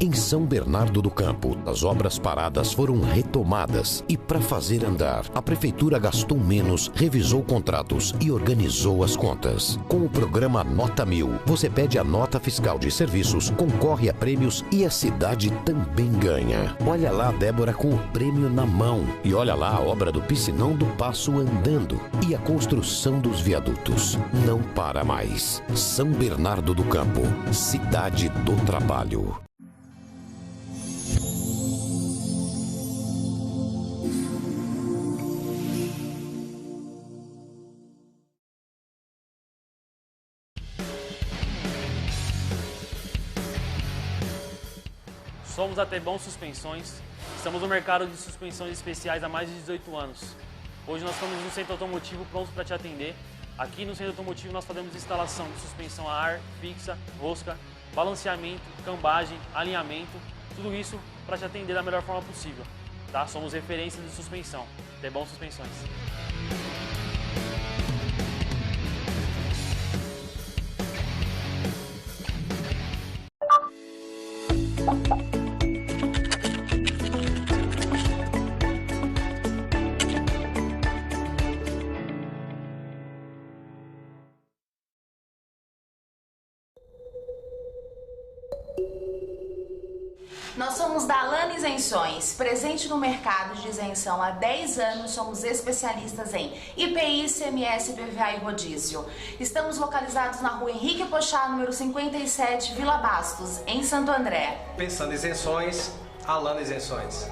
Em São Bernardo do Campo, as obras paradas foram retomadas e, para fazer andar, a prefeitura gastou menos, revisou contratos e organizou as contas. Com o programa Nota 1000, você pede a nota fiscal de serviços, concorre a prêmios e a cidade também ganha. Olha lá a Débora com o prêmio na mão e olha lá a obra do Piscinão do Passo andando e a construção dos viadutos. Não para mais. São Bernardo do Campo, cidade do trabalho. Somos a Tebon Suspensões, estamos no mercado de suspensões especiais há mais de 18 anos. Hoje nós estamos no centro automotivo prontos para te atender. Aqui no centro automotivo nós fazemos instalação de suspensão a ar, fixa, rosca, balanceamento, cambagem, alinhamento, tudo isso para te atender da melhor forma possível. Tá? Somos referências de suspensão, Tebon Suspensões. Nós somos da Alana Isenções, presente no mercado de isenção há 10 anos, somos especialistas em IPI, ICMS, IPVA e rodízio. Estamos localizados na rua Henrique Pochá, número 57, Vila Bastos, em Santo André. Pensando em isenções, Alana Isenções.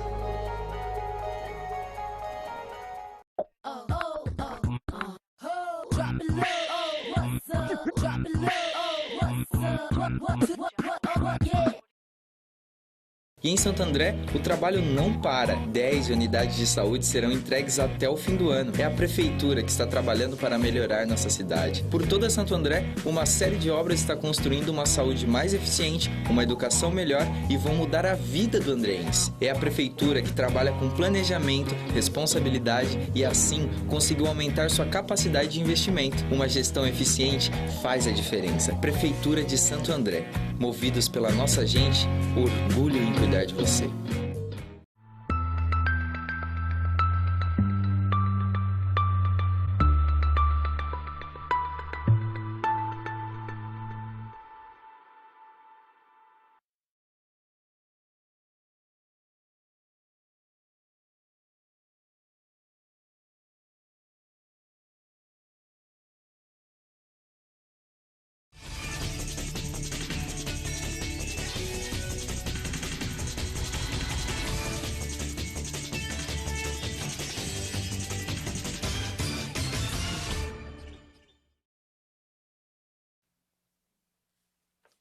E em Santo André, o trabalho não para. 10 unidades de saúde serão entregues até o fim do ano. É a prefeitura que está trabalhando para melhorar nossa cidade. Por toda Santo André, uma série de obras está construindo uma saúde mais eficiente, uma educação melhor e vão mudar a vida do andreense. É a prefeitura que trabalha com planejamento, responsabilidade e assim conseguiu aumentar sua capacidade de investimento. Uma gestão eficiente faz a diferença. Prefeitura de Santo André. Movidos pela nossa gente, orgulho em cuidar de você.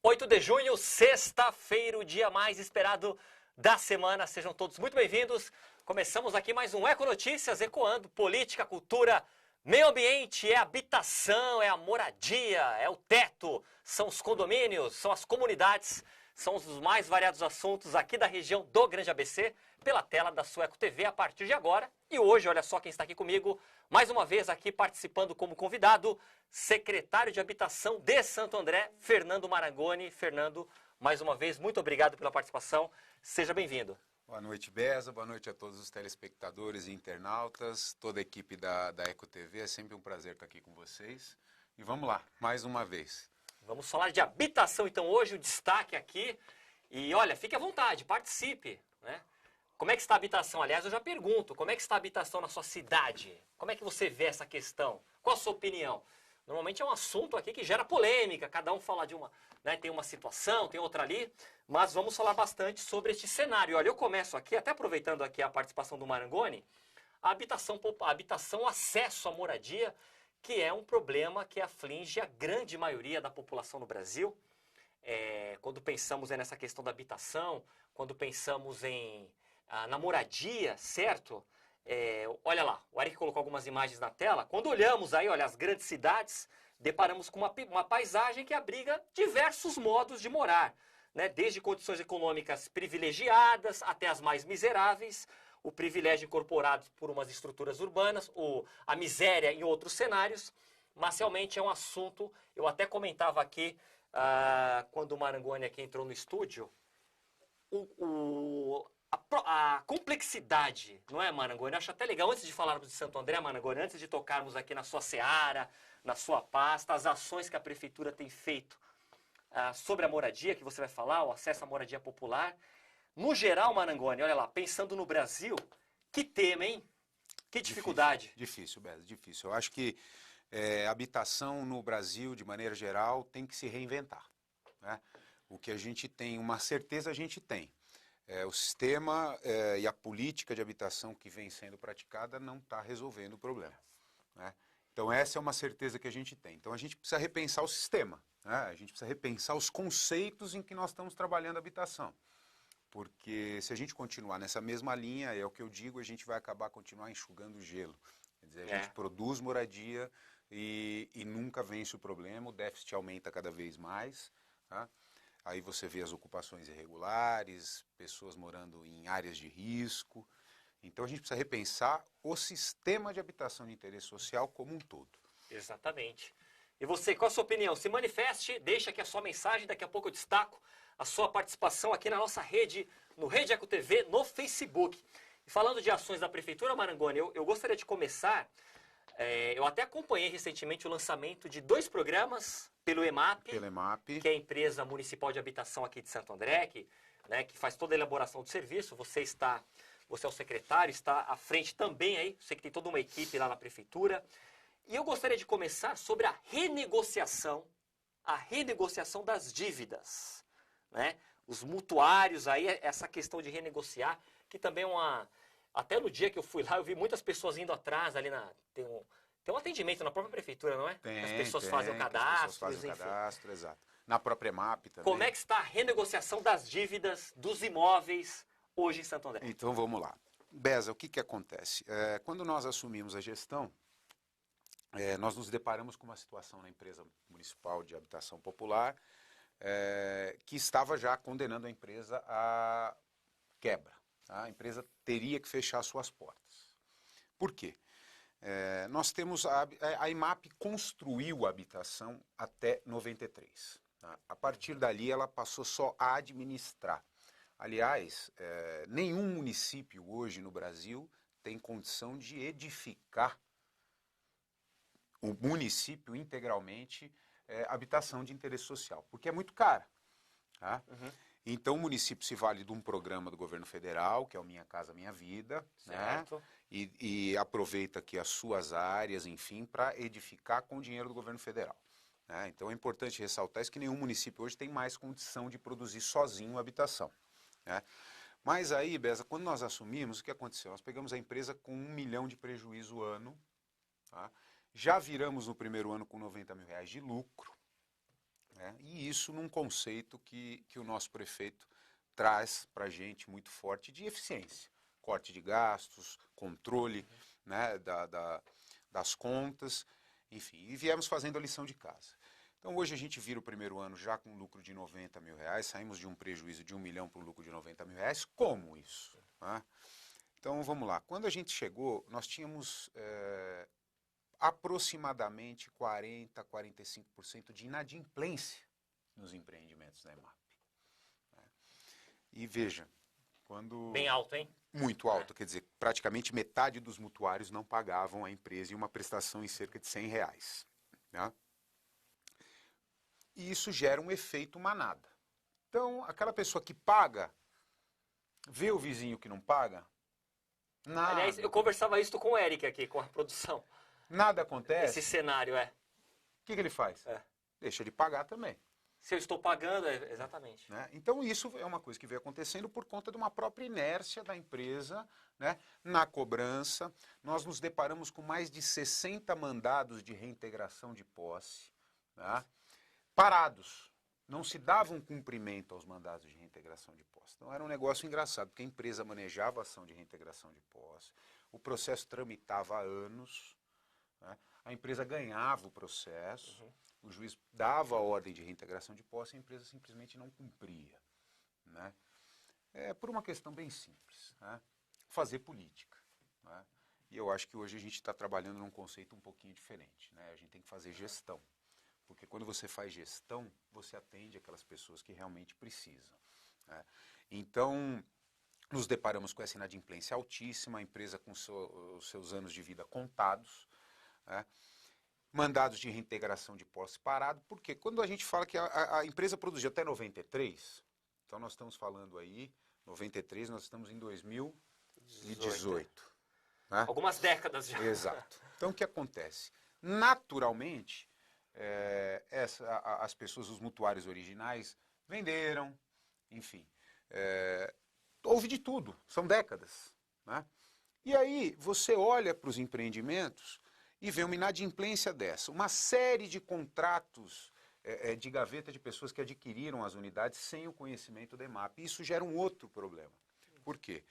(8 de junho, sexta-feira, o dia mais esperado da semana. Sejam todos muito bem-vindos. Começamos aqui mais um Eco Notícias, ecoando política, cultura, meio ambiente, é habitação, é a moradia, é o teto, são os condomínios, são as comunidades, são os mais variados assuntos aqui da região do Grande ABC, pela tela da sua Eco TV a partir de agora. E hoje, olha só quem está aqui comigo, mais uma vez aqui participando como convidado, secretário de Habitação de Santo André, Fernando Marangoni. Fernando, mais uma vez, muito obrigado pela participação. Seja bem-vindo. Boa noite, Beza. Boa noite a todos os telespectadores e internautas, toda a equipe da Eco TV. É sempre um prazer estar aqui com vocês. E vamos lá, mais uma vez. Vamos falar de habitação, então, hoje, o destaque aqui. E, olha, fique à vontade, participe, né? Como é que está a habitação? Aliás, eu já pergunto, como é que está a habitação na sua cidade? Como é que você vê essa questão? Qual a sua opinião? Normalmente é um assunto aqui que gera polêmica, cada um fala de uma, né, tem uma situação, tem outra ali, mas vamos falar bastante sobre este cenário. Olha, eu começo aqui, até aproveitando aqui a participação do Marangoni, a habitação, o acesso à moradia, que é um problema que aflige a grande maioria da população no Brasil. Quando pensamos nessa questão da habitação, quando pensamos na moradia, certo? Olha lá, o Eric colocou algumas imagens na tela. Quando olhamos aí, olha, as grandes cidades, deparamos com uma paisagem que abriga diversos modos de morar, né? Desde condições econômicas privilegiadas até as mais miseráveis, o privilégio incorporado por umas estruturas urbanas, ou a miséria em outros cenários, mas realmente é um assunto, eu até comentava aqui, quando o Marangoni aqui entrou no estúdio, a complexidade, não é, Marangoni? Eu acho até legal, antes de falarmos de Santo André, Marangoni, antes de tocarmos aqui na sua seara, na sua pasta, as ações que a Prefeitura tem feito sobre a moradia, que você vai falar, o acesso à moradia popular. No geral, Marangoni, olha lá, pensando no Brasil, que tema, hein? Que dificuldade. Difícil, Beza, difícil. Eu acho que a habitação no Brasil, de maneira geral, tem que se reinventar, né? O que a gente tem, uma certeza a gente tem. O sistema e a política de habitação que vem sendo praticada não está resolvendo o problema, né? Então essa é uma certeza que a gente tem. Então a gente precisa repensar o sistema, né? A gente precisa repensar os conceitos em que nós estamos trabalhando a habitação. Porque se a gente continuar nessa mesma linha, é o que eu digo, a gente vai continuar enxugando o gelo. Quer dizer, a gente produz moradia e nunca vence o problema, o déficit aumenta cada vez mais, tá? Aí você vê as ocupações irregulares, pessoas morando em áreas de risco. Então a gente precisa repensar o sistema de habitação de interesse social como um todo. Exatamente. E você, qual a sua opinião? Se manifeste, deixa aqui a sua mensagem, daqui a pouco eu destaco a sua participação aqui na nossa rede, no Rede Eco TV, no Facebook. E falando de ações da Prefeitura, Marangoni, eu gostaria de começar, eu até acompanhei recentemente o lançamento de 2 programas pelo EMAP, que é a empresa municipal de habitação aqui de Santo André, que faz toda a elaboração do serviço. Você é o secretário, está à frente também aí, você que tem toda uma equipe lá na Prefeitura. E eu gostaria de começar sobre a renegociação das dívidas, né? Os mutuários aí, essa questão de renegociar, que também é até no dia que eu fui lá, eu vi muitas pessoas indo atrás ali tem um atendimento na própria Prefeitura, não é? As pessoas fazem o cadastro, Exato. Na própria EMAP também. Como é que está a renegociação das dívidas, dos imóveis, hoje em Santo André? Então vamos lá. Beza, o que acontece? Quando nós assumimos a gestão, nós nos deparamos com uma situação na empresa municipal de habitação popular que estava já condenando a empresa à quebra. Tá? A empresa teria que fechar suas portas. Por quê? Nós temos a EMAP construiu a habitação até 93. Tá? A partir dali ela passou só a administrar. Aliás, nenhum município hoje no Brasil tem condição de edificar o município integralmente habitação de interesse social, porque é muito cara. Tá? Uhum. Então o município se vale de um programa do governo federal, que é o Minha Casa Minha Vida, certo, né? E aproveita aqui as suas áreas, enfim, para edificar com o dinheiro do governo federal. Né? Então é importante ressaltar isso, que nenhum município hoje tem mais condição de produzir sozinho habitação. Né? Mas aí, Beza, quando nós assumimos, o que aconteceu? Nós pegamos a empresa com 1 milhão de prejuízo ano, tá? Já viramos no primeiro ano com 90 mil reais de lucro, né? E isso num conceito que o nosso prefeito traz para a gente muito forte de eficiência, corte de gastos, controle, né, das contas, enfim, e viemos fazendo a lição de casa. Então hoje a gente vira o primeiro ano já com um lucro de 90 mil reais, saímos de um prejuízo de 1 milhão para um lucro de 90 mil reais. Como isso? Né? Então vamos lá, quando a gente chegou, nós tínhamos aproximadamente 40%, 45% de inadimplência nos empreendimentos da EMAP. Né? E veja, quando... Bem alto, hein? Muito alto, quer dizer, praticamente metade dos mutuários não pagavam a empresa em uma prestação em cerca de 100 reais. Né? E isso gera um efeito manada. Então, aquela pessoa que paga, vê o vizinho que não paga, nada. Aliás, eu conversava isso com o Eric aqui, com a produção. Nada acontece. Esse cenário, O que ele faz? Deixa de pagar também. Se eu estou pagando, exatamente. Né? Então isso é uma coisa que veio acontecendo por conta de uma própria inércia da empresa, né? Na cobrança. Nós nos deparamos com mais de 60 mandados de reintegração de posse, né? Parados. Não se dava um cumprimento aos mandados de reintegração de posse. Então era um negócio engraçado, porque a empresa manejava a ação de reintegração de posse, o processo tramitava há anos, né? A empresa ganhava o processo, o juiz dava a ordem de reintegração de posse e a empresa simplesmente não cumpria. Né? Por uma questão bem simples, né? Fazer política. Né? E eu acho que hoje a gente está trabalhando num conceito um pouquinho diferente. Né? A gente tem que fazer gestão. Porque quando você faz gestão, você atende aquelas pessoas que realmente precisam. Né? Então, nos deparamos com essa inadimplência altíssima, a empresa com os seus anos de vida contados, né? Mandados de reintegração de posse parado, porque quando a gente fala que a empresa produziu até 93, então nós estamos falando aí, 93, nós estamos em 2018. Né? Algumas décadas já. Exato. Então o que acontece? Naturalmente, as pessoas, os mutuários originais, venderam, enfim, houve de tudo, são décadas. Né? E aí você olha para os empreendimentos e vê uma inadimplência dessa, uma série de contratos de gaveta de pessoas que adquiriram as unidades sem o conhecimento da EMAP. Isso gera um outro problema. Por quê?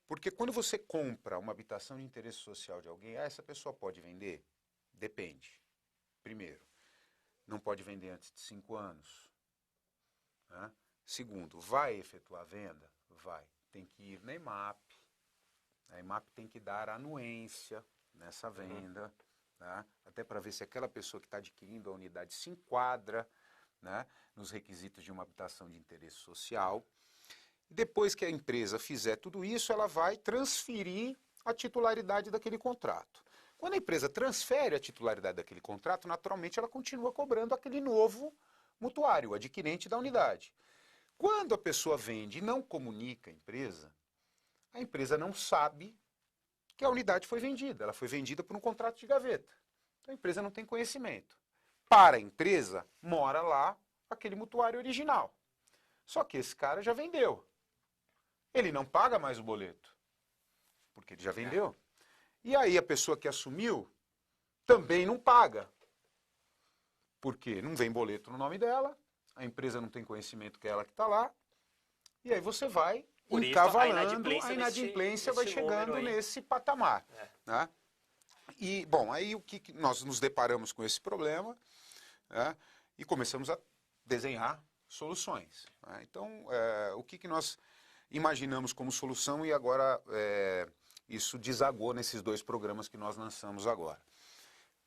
Porque quando você compra uma habitação de interesse social de alguém, essa pessoa pode vender? Depende. Primeiro, não pode vender antes de 5 anos. Né? Segundo, vai efetuar a venda? Vai. Tem que ir na EMAP. A EMAP tem que dar anuência nessa venda, né? Até para ver se aquela pessoa que está adquirindo a unidade se enquadra, né, nos requisitos de uma habitação de interesse social. Depois que a empresa fizer tudo isso, ela vai transferir a titularidade daquele contrato. Quando a empresa transfere a titularidade daquele contrato, naturalmente ela continua cobrando aquele novo mutuário, o adquirente da unidade. Quando a pessoa vende e não comunica a empresa não sabe que a unidade foi vendida. Ela foi vendida por um contrato de gaveta. Então a empresa não tem conhecimento. Para a empresa, mora lá aquele mutuário original. Só que esse cara já vendeu. Ele não paga mais o boleto, porque ele já vendeu. E aí a pessoa que assumiu também não paga. Porque não vem boleto no nome dela, a empresa não tem conhecimento que é ela que está lá, e aí você vai Por isso, encavalando, a inadimplência vai chegando nesse patamar. Né? E, bom, aí o que nós nos deparamos com esse problema, né, e começamos a desenhar soluções. Né? Então, o que nós imaginamos como solução e agora isso desagou nesses 2 programas que nós lançamos agora.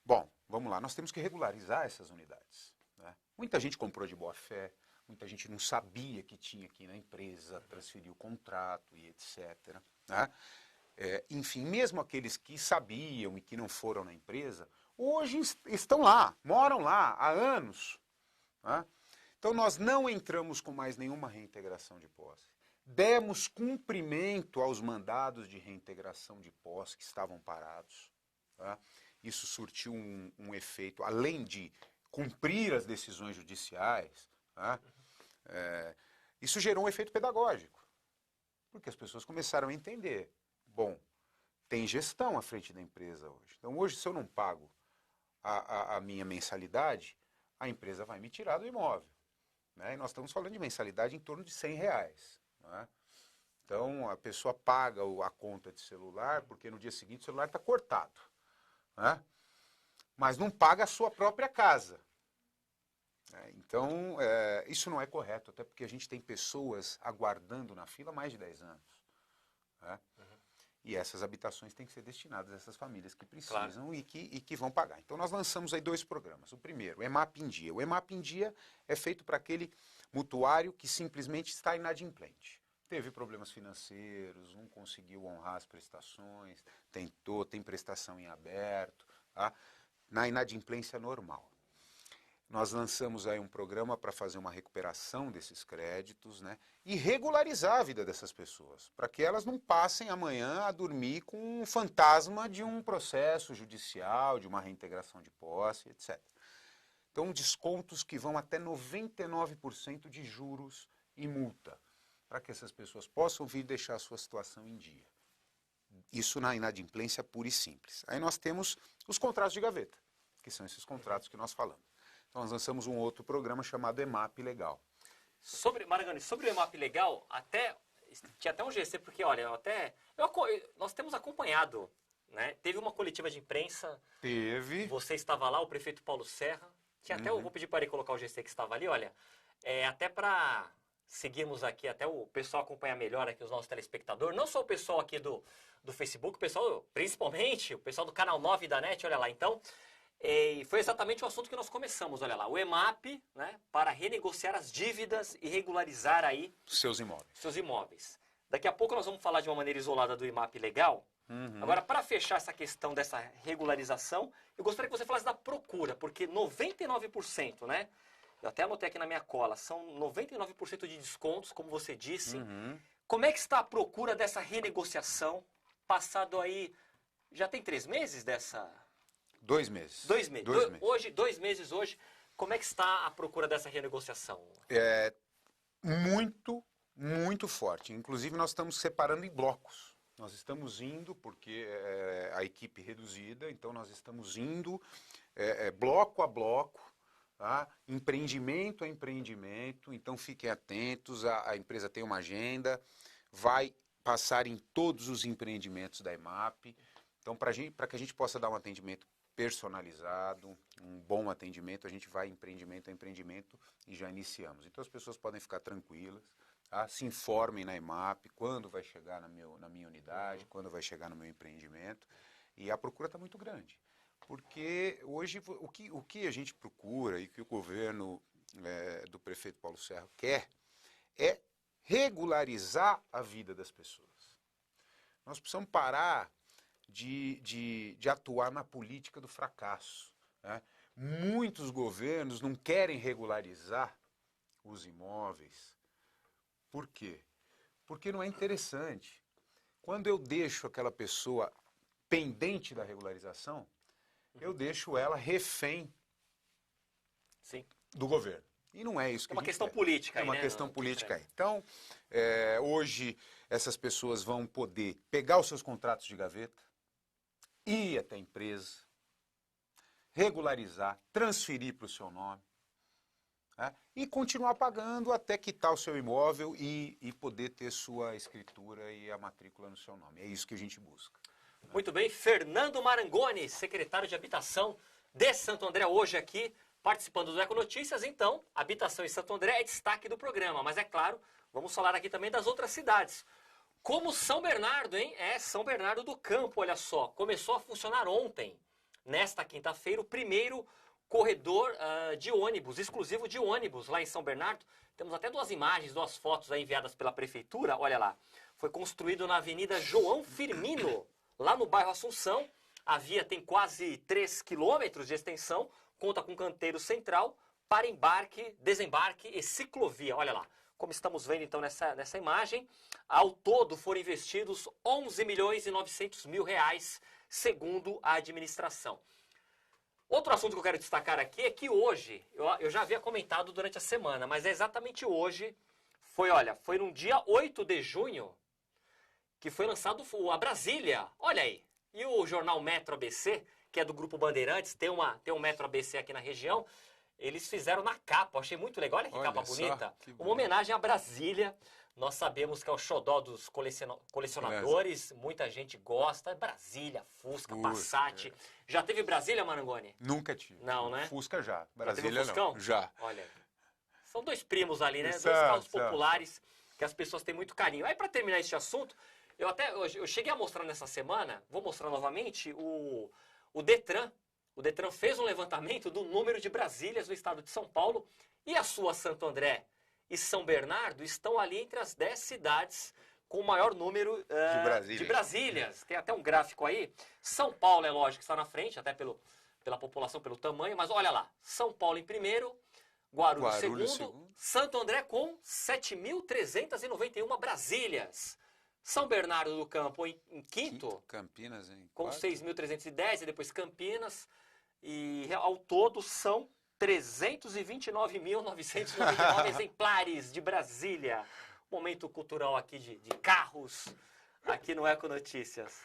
Bom, vamos lá, nós temos que regularizar essas unidades. Né? Muita gente comprou de boa fé, muita gente não sabia que tinha aqui na empresa, transferiu o contrato e etc. Né? Enfim, mesmo aqueles que sabiam e que não foram na empresa, hoje estão lá, moram lá há anos. Né? Então nós não entramos com mais nenhuma reintegração de posse. Demos cumprimento aos mandados de reintegração de posse que estavam parados. Tá? Isso surtiu um efeito, além de cumprir as decisões judiciais, tá? Isso gerou um efeito pedagógico, porque as pessoas começaram a entender. Bom, tem gestão à frente da empresa hoje. Então hoje, se eu não pago a minha mensalidade, a empresa vai me tirar do imóvel. Né? E nós estamos falando de mensalidade em torno de R$100. Né? Então a pessoa paga a conta de celular, porque no dia seguinte o celular está cortado. Né? Mas não paga a sua própria casa. Então, isso não é correto, até porque a gente tem pessoas aguardando na fila há mais de 10 anos. Né? E essas habitações têm que ser destinadas a essas famílias que precisam, claro, e que vão pagar. Então, nós lançamos aí 2 programas. O primeiro, o EMAP em Dia. O EMAP em Dia é feito para aquele mutuário que simplesmente está inadimplente. Teve problemas financeiros, não conseguiu honrar as prestações, tentou, tem prestação em aberto, tá? Na inadimplência normal. Nós lançamos aí um programa para fazer uma recuperação desses créditos, né, e regularizar a vida dessas pessoas, para que elas não passem amanhã a dormir com um fantasma de um processo judicial, de uma reintegração de posse, etc. Então, descontos que vão até 99% de juros e multa, para que essas pessoas possam vir deixar a sua situação em dia. Isso na inadimplência pura e simples. Aí nós temos os contratos de gaveta, que são esses contratos que nós falamos. Então, nós lançamos um outro programa chamado EMAP Legal. Maragani, sobre o EMAP Legal, tinha até um GC, porque, olha, nós temos acompanhado, né? Teve uma coletiva de imprensa. Teve. Você estava lá, o prefeito Paulo Serra. Tinha até, eu vou pedir para ele colocar o GC que estava ali, olha. Até para seguirmos aqui, até o pessoal acompanhar melhor aqui os nossos telespectadores. Não só o pessoal aqui do Facebook, o pessoal, principalmente, o pessoal do Canal 9 da NET, olha lá. Então, E foi exatamente o assunto que nós começamos, olha lá. O EMAP, né, para renegociar as dívidas e regularizar aí Seus imóveis. seus imóveis. Daqui a pouco nós vamos falar de uma maneira isolada do EMAP legal. Agora, para fechar essa questão dessa regularização, eu gostaria que você falasse da procura, porque 99%, né? Eu até anotei aqui na minha cola, são 99% de descontos, como você disse. Como é que está a procura dessa renegociação? Passado aí, já tem 3 meses dessa... 2 meses. 2 meses. 2 meses. Hoje, 2 meses hoje, como é que está a procura dessa renegociação? Muito forte. Inclusive, nós estamos separando em blocos. Nós estamos indo, porque a equipe reduzida, então nós estamos indo bloco a bloco, tá? Empreendimento a empreendimento, então fiquem atentos, a empresa tem uma agenda, vai passar em todos os empreendimentos da EMAP, então para que a gente possa dar um atendimento personalizado, um bom atendimento, a gente vai empreendimento a empreendimento e já iniciamos. Então as pessoas podem ficar tranquilas, tá? Se informem na EMAP, quando vai chegar na minha unidade, quando vai chegar no meu empreendimento, e a procura está muito grande. Porque hoje o que a gente procura e que o governo do prefeito Paulo Serra quer é regularizar a vida das pessoas. Nós precisamos parar de atuar na política do fracasso, né? Muitos governos não querem regularizar os imóveis. Por quê? Porque não é interessante. Quando eu deixo aquela pessoa pendente da regularização, eu deixo ela refém Sim. do governo. E não é isso que É uma a gente questão quer. política aí, É uma né? questão política aí. Então, hoje, essas pessoas vão poder pegar os seus contratos de gaveta, ir até a empresa, regularizar, transferir para o seu nome, né? E continuar pagando até quitar o seu imóvel e poder ter sua escritura e a matrícula no seu nome. É isso que a gente busca. Muito bem, Fernando Marangoni, secretário de Habitação de Santo André, hoje aqui, participando do Eco Notícias. Então, habitação em Santo André é destaque do programa, mas é claro, vamos falar aqui também das outras cidades. Como São Bernardo, hein? São Bernardo do Campo, olha só, começou a funcionar ontem, nesta quinta-feira, o primeiro corredor de ônibus, exclusivo de ônibus lá em São Bernardo. Temos até 2 imagens, 2 fotos aí enviadas pela prefeitura, olha lá. Foi construído na Avenida João Firmino, lá no bairro Assunção. A via tem quase 3 quilômetros de extensão, conta com canteiro central para embarque, desembarque e ciclovia. Olha lá, como estamos vendo então nessa imagem. Ao todo foram investidos 11 milhões e 900 mil reais, segundo a administração. Outro assunto que eu quero destacar aqui é que hoje, eu já havia comentado durante a semana, mas é exatamente hoje, foi no dia 8 de junho, que foi lançado a Brasília, olha aí. E o jornal Metro ABC, que é do Grupo Bandeirantes, tem um Metro ABC aqui na região, eles fizeram na capa, eu achei muito legal, olha que capa bonita. Uma homenagem a Brasília, nós sabemos que é o xodó dos colecionadores, muita gente gosta, Brasília, Fusca, Passat. Já teve Brasília, Marangoni? Nunca tive. Não, né? Fusca já, Já Brasília teve um Fuscão? não. Já. Olha, são 2 primos ali, né? 2 Certo, carros populares que as pessoas têm muito carinho. Aí, para terminar este assunto, eu cheguei a mostrar nessa semana, vou mostrar novamente, o Detran. O Detran fez um levantamento do número de Brasílias no estado de São Paulo e a sua Santo André e São Bernardo estão ali entre as 10 cidades com o maior número de Brasílias. Tem até um gráfico aí. São Paulo, é lógico, está na frente, até pela população, pelo tamanho, mas olha lá, São Paulo em primeiro, Guarulhos segundo, Santo André com 7.391 Brasílias. São Bernardo do Campo em quinto, Campinas em com quarto. 6.310, e depois Campinas. E ao todo são 329.999 exemplares de Brasília. Momento cultural aqui de carros, aqui no Eco Notícias.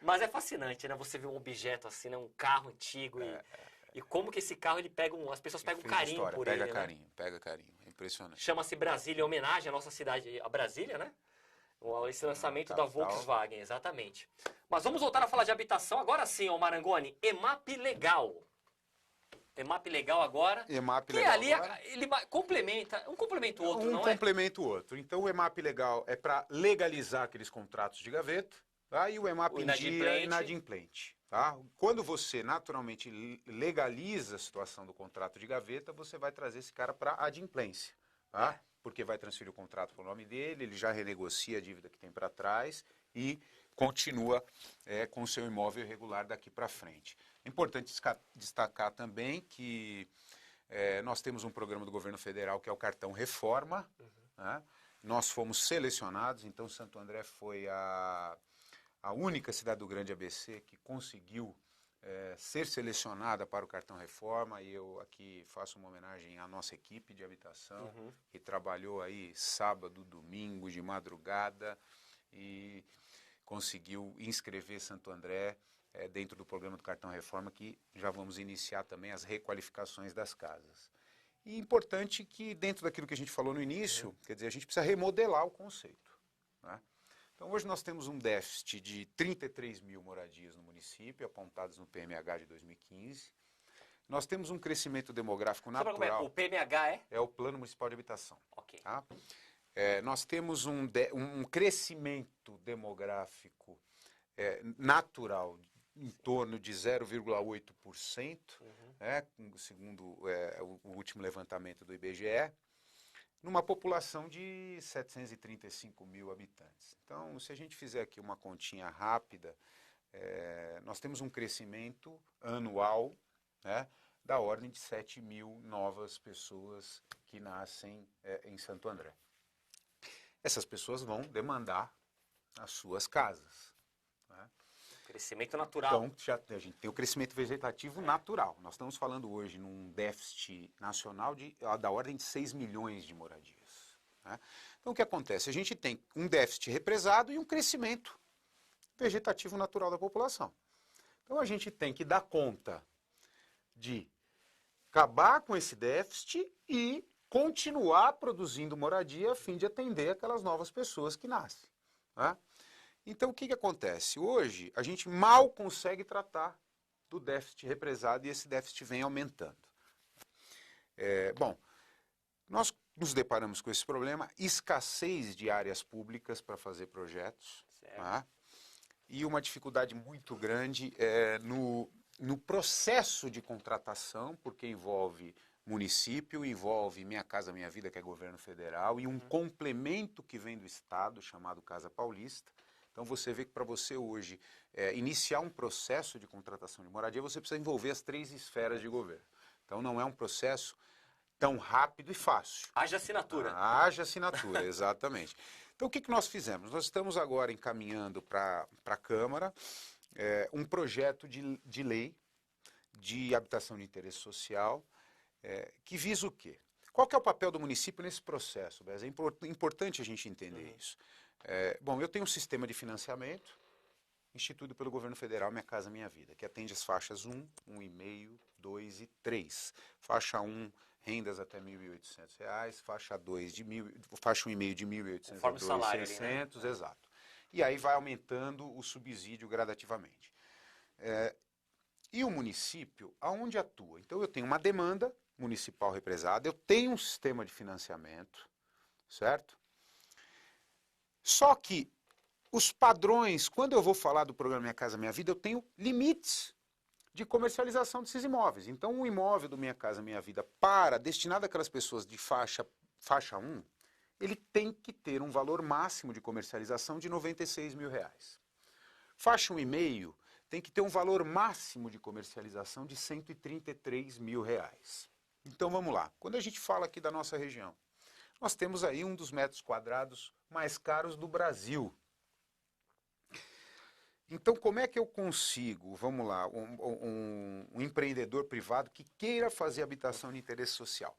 Mas é fascinante, né? Você ver um objeto assim, né? Um carro antigo e como que esse carro, ele pega as pessoas pegam carinho por ele, Pega carinho, é impressionante. Chama-se Brasília, em homenagem à nossa cidade, a Brasília, né? Esse lançamento da Volkswagen, exatamente. Mas vamos voltar a falar de habitação. Agora sim, ô Marangoni, EMAP Legal. EMAP Legal agora. EMAP que Legal ali agora. ele complementa, um complementa o outro, Um não complementa o outro. Então o EMAP Legal é para legalizar aqueles contratos de gaveta, tá? E o EMAP O em dia inadimplente. inadimplente. Tá? Quando você naturalmente legaliza a situação do contrato de gaveta, você vai trazer esse cara para adimplência. Tá? Porque vai transferir o contrato para o nome dele, ele já renegocia a dívida que tem para trás e continua com o seu imóvel irregular daqui para frente. É importante destacar também que nós temos um programa do governo federal que é o Cartão Reforma. Né? Nós fomos selecionados, então Santo André foi a única cidade do Grande ABC que conseguiu ser selecionada para o Cartão Reforma, e eu aqui faço uma homenagem à nossa equipe de habitação, que trabalhou aí sábado, domingo, de madrugada, e conseguiu inscrever Santo André dentro do programa do Cartão Reforma, que já vamos iniciar também as requalificações das casas. E importante que dentro daquilo que a gente falou no início, quer dizer, a gente precisa remodelar o conceito. Né? Então hoje nós temos um déficit de 33 mil moradias no município, apontadas no PMH de 2015. Nós temos um crescimento demográfico natural. O PMH é? É o Plano Municipal de Habitação. Ok. Tá? Nós temos um crescimento demográfico natural em torno de 0,8%, segundo o último levantamento do IBGE, numa população de 735 mil habitantes. Então, se a gente fizer aqui uma continha rápida, nós temos um crescimento anual, né, da ordem de 7 mil novas pessoas que nascem em Santo André. Essas pessoas vão demandar as suas casas. Né? Crescimento natural. Então, a gente tem o crescimento vegetativo natural. Nós estamos falando hoje num déficit nacional da ordem de 6 milhões de moradias. Né? Então, o que acontece? A gente tem um déficit represado e um crescimento vegetativo natural da população. Então, a gente tem que dar conta de acabar com esse déficit e continuar produzindo moradia a fim de atender aquelas novas pessoas que nascem. Né? Então, o que acontece? Hoje, a gente mal consegue tratar do déficit represado e esse déficit vem aumentando. Bom, nós nos deparamos com esse problema, escassez de áreas públicas para fazer projetos, tá? E uma dificuldade muito grande no processo de contratação, porque envolve município, envolve Minha Casa Minha Vida, que é governo federal, e um complemento que vem do Estado, chamado Casa Paulista. Então você vê que para você hoje iniciar um processo de contratação de moradia, você precisa envolver as 3 esferas de governo. Então não é um processo tão rápido e fácil. Haja assinatura. Haja assinatura, exatamente. Então o que nós fizemos? Nós estamos agora encaminhando para a Câmara um projeto de lei de habitação de interesse social que visa o quê? Qual que é o papel do município nesse processo, Bez? É importante a gente entender isso. Bom, eu tenho um sistema de financiamento instituído pelo governo federal, Minha Casa Minha Vida, que atende as faixas 1, 1,5, 2 e 3. Faixa 1, rendas até R$ 1.800, faixa 2 de faixa 1,5 de 1.800 a 2.600, né? Exato. E aí vai aumentando o subsídio gradativamente. E o município, aonde atua? Então eu tenho uma demanda municipal represada, eu tenho um sistema de financiamento, certo? Só que os padrões, quando eu vou falar do programa Minha Casa Minha Vida, eu tenho limites de comercialização desses imóveis. Então, o imóvel do Minha Casa Minha Vida destinado àquelas pessoas de faixa 1, ele tem que ter um valor máximo de comercialização de R$ 96 mil. Faixa 1,5 tem que ter um valor máximo de comercialização de R$ 133 mil. Então, vamos lá. Quando a gente fala aqui da nossa região, nós temos aí um dos metros quadrados mais caros do Brasil. Então, como é que eu consigo, vamos lá, um empreendedor privado que queira fazer habitação de interesse social?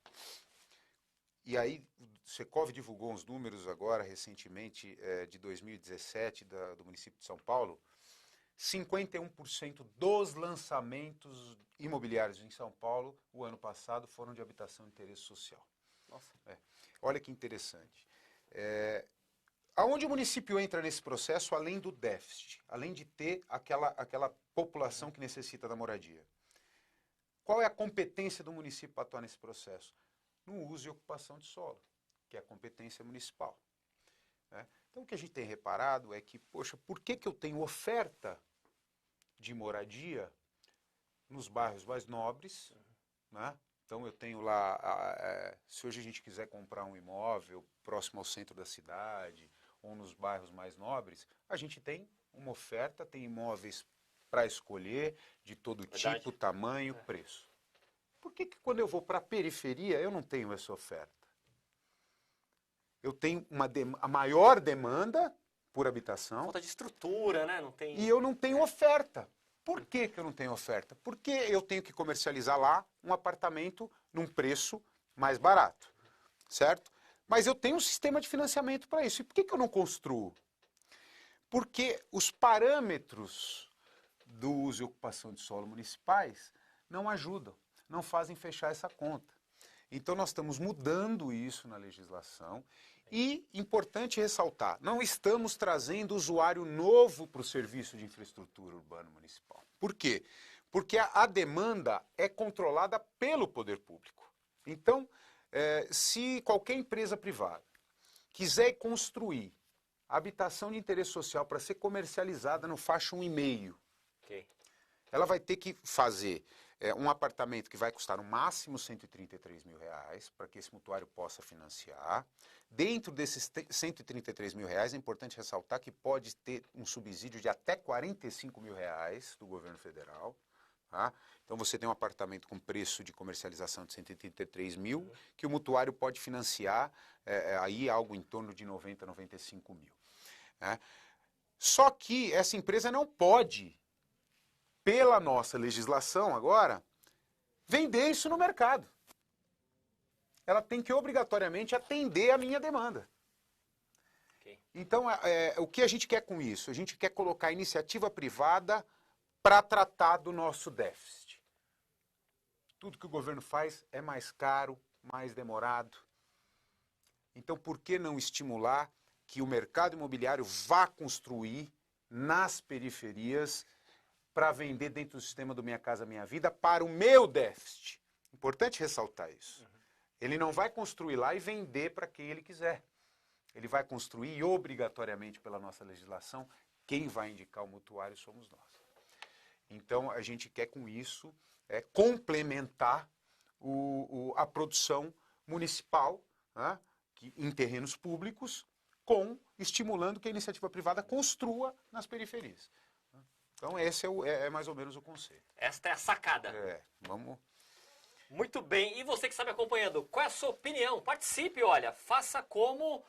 E aí, o Secov divulgou uns números agora, recentemente, de 2017, do município de São Paulo. 51% dos lançamentos imobiliários em São Paulo, o ano passado, foram de habitação de interesse social. Nossa. Olha que interessante. Aonde o município entra nesse processo, além do déficit, além de ter aquela população que necessita da moradia? Qual é a competência do município para atuar nesse processo? No uso e ocupação de solo, que é a competência municipal. Então, o que a gente tem reparado é que, poxa, por que eu tenho oferta de moradia nos bairros mais nobres, né? Então, eu tenho lá, se hoje a gente quiser comprar um imóvel próximo ao centro da cidade ou nos bairros mais nobres, a gente tem uma oferta, tem imóveis para escolher de todo tipo, tamanho, preço. Por que quando eu vou para a periferia eu não tenho essa oferta? Eu tenho a maior demanda por habitação. Falta de estrutura, né? Não tem... E eu não tenho oferta. Por que eu não tenho oferta? Porque eu tenho que comercializar lá um apartamento num preço mais barato, certo? Mas eu tenho um sistema de financiamento para isso. E por que eu não construo? Porque os parâmetros do uso e ocupação de solo municipais não ajudam, não fazem fechar essa conta. Então nós estamos mudando isso na legislação e, importante ressaltar, não estamos trazendo usuário novo para o serviço de infraestrutura urbana municipal. Por quê? Porque a demanda é controlada pelo poder público. Então, se qualquer empresa privada quiser construir habitação de interesse social para ser comercializada no faixa 1,5, ela vai ter que fazer um apartamento que vai custar no máximo R$133 mil, para que esse mutuário possa financiar. Dentro desses R$133 mil, é importante ressaltar que pode ter um subsídio de até R$45 mil do governo federal. Tá? Então você tem um apartamento com preço de comercialização de 133 mil, que o mutuário pode financiar aí algo em torno de 90, 95 mil. Né? Só que essa empresa não pode, pela nossa legislação agora, vender isso no mercado. Ela tem que obrigatoriamente atender a minha demanda. Então, o que a gente quer com isso? A gente quer colocar a iniciativa privada para tratar do nosso déficit. Tudo que o governo faz é mais caro, mais demorado. Então, por que não estimular que o mercado imobiliário vá construir nas periferias para vender dentro do sistema do Minha Casa Minha Vida para o meu déficit? Importante ressaltar isso. Ele não vai construir lá e vender para quem ele quiser. Ele vai construir e, obrigatoriamente, pela nossa legislação, quem vai indicar o mutuário somos nós. Então, a gente quer com isso complementar a produção municipal, né, em terrenos públicos, estimulando que a iniciativa privada construa nas periferias. Então, esse é mais ou menos o conceito. Esta é a sacada. Vamos... Muito bem. E você que está me acompanhando, qual é a sua opinião? Participe, olha. Faça como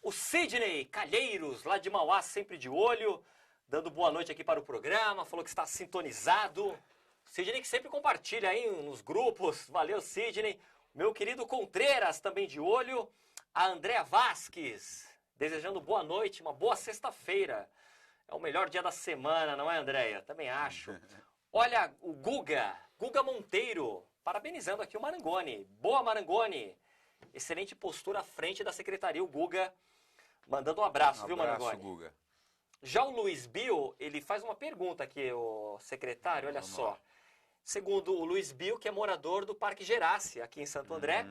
o Sidney Calheiros, lá de Mauá, sempre de olho, dando boa noite aqui para o programa, falou que está sintonizado. Sidney que sempre compartilha aí nos grupos. Valeu, Sidney. Meu querido Contreiras, também de olho. A Andréa Vasques, desejando boa noite, uma boa sexta-feira. É o melhor dia da semana, não é, Andréia? Também acho. Olha, o Guga Monteiro, parabenizando aqui o Marangoni. Boa, Marangoni. Excelente postura à frente da secretaria, o Guga, mandando um abraço, viu, Marangoni? Guga. Já o Luiz Bill, ele faz uma pergunta aqui, o secretário, olha só. Segundo o Luiz Bill, que é morador do Parque Gerácia, aqui em Santo André,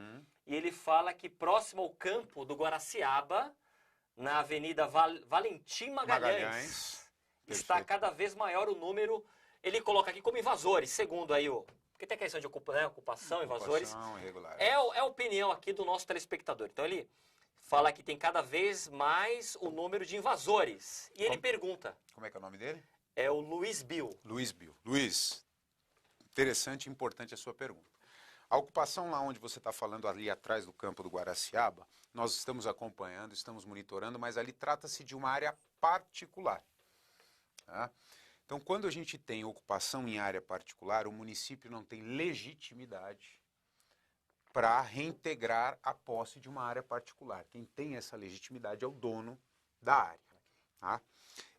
e ele fala que próximo ao campo do Guaraciaba, na Avenida Valentim Magalhães, está cada vez maior o número, ele coloca aqui como invasores, segundo aí o... Porque tem a questão de ocupação, invasores. Irregular. É a opinião aqui do nosso telespectador. Então ele fala que tem cada vez mais o número de invasores. E ele pergunta... Como é que é o nome dele? É o Luiz Bill. Luiz Bill. Luiz, interessante e importante a sua pergunta. A ocupação lá onde você está falando, ali atrás do campo do Guaraciaba, nós estamos acompanhando, estamos monitorando, mas ali trata-se de uma área particular. Tá? Então, quando a gente tem ocupação em área particular, o município não tem legitimidade para reintegrar a posse de uma área particular. Quem tem essa legitimidade é o dono da área. Tá?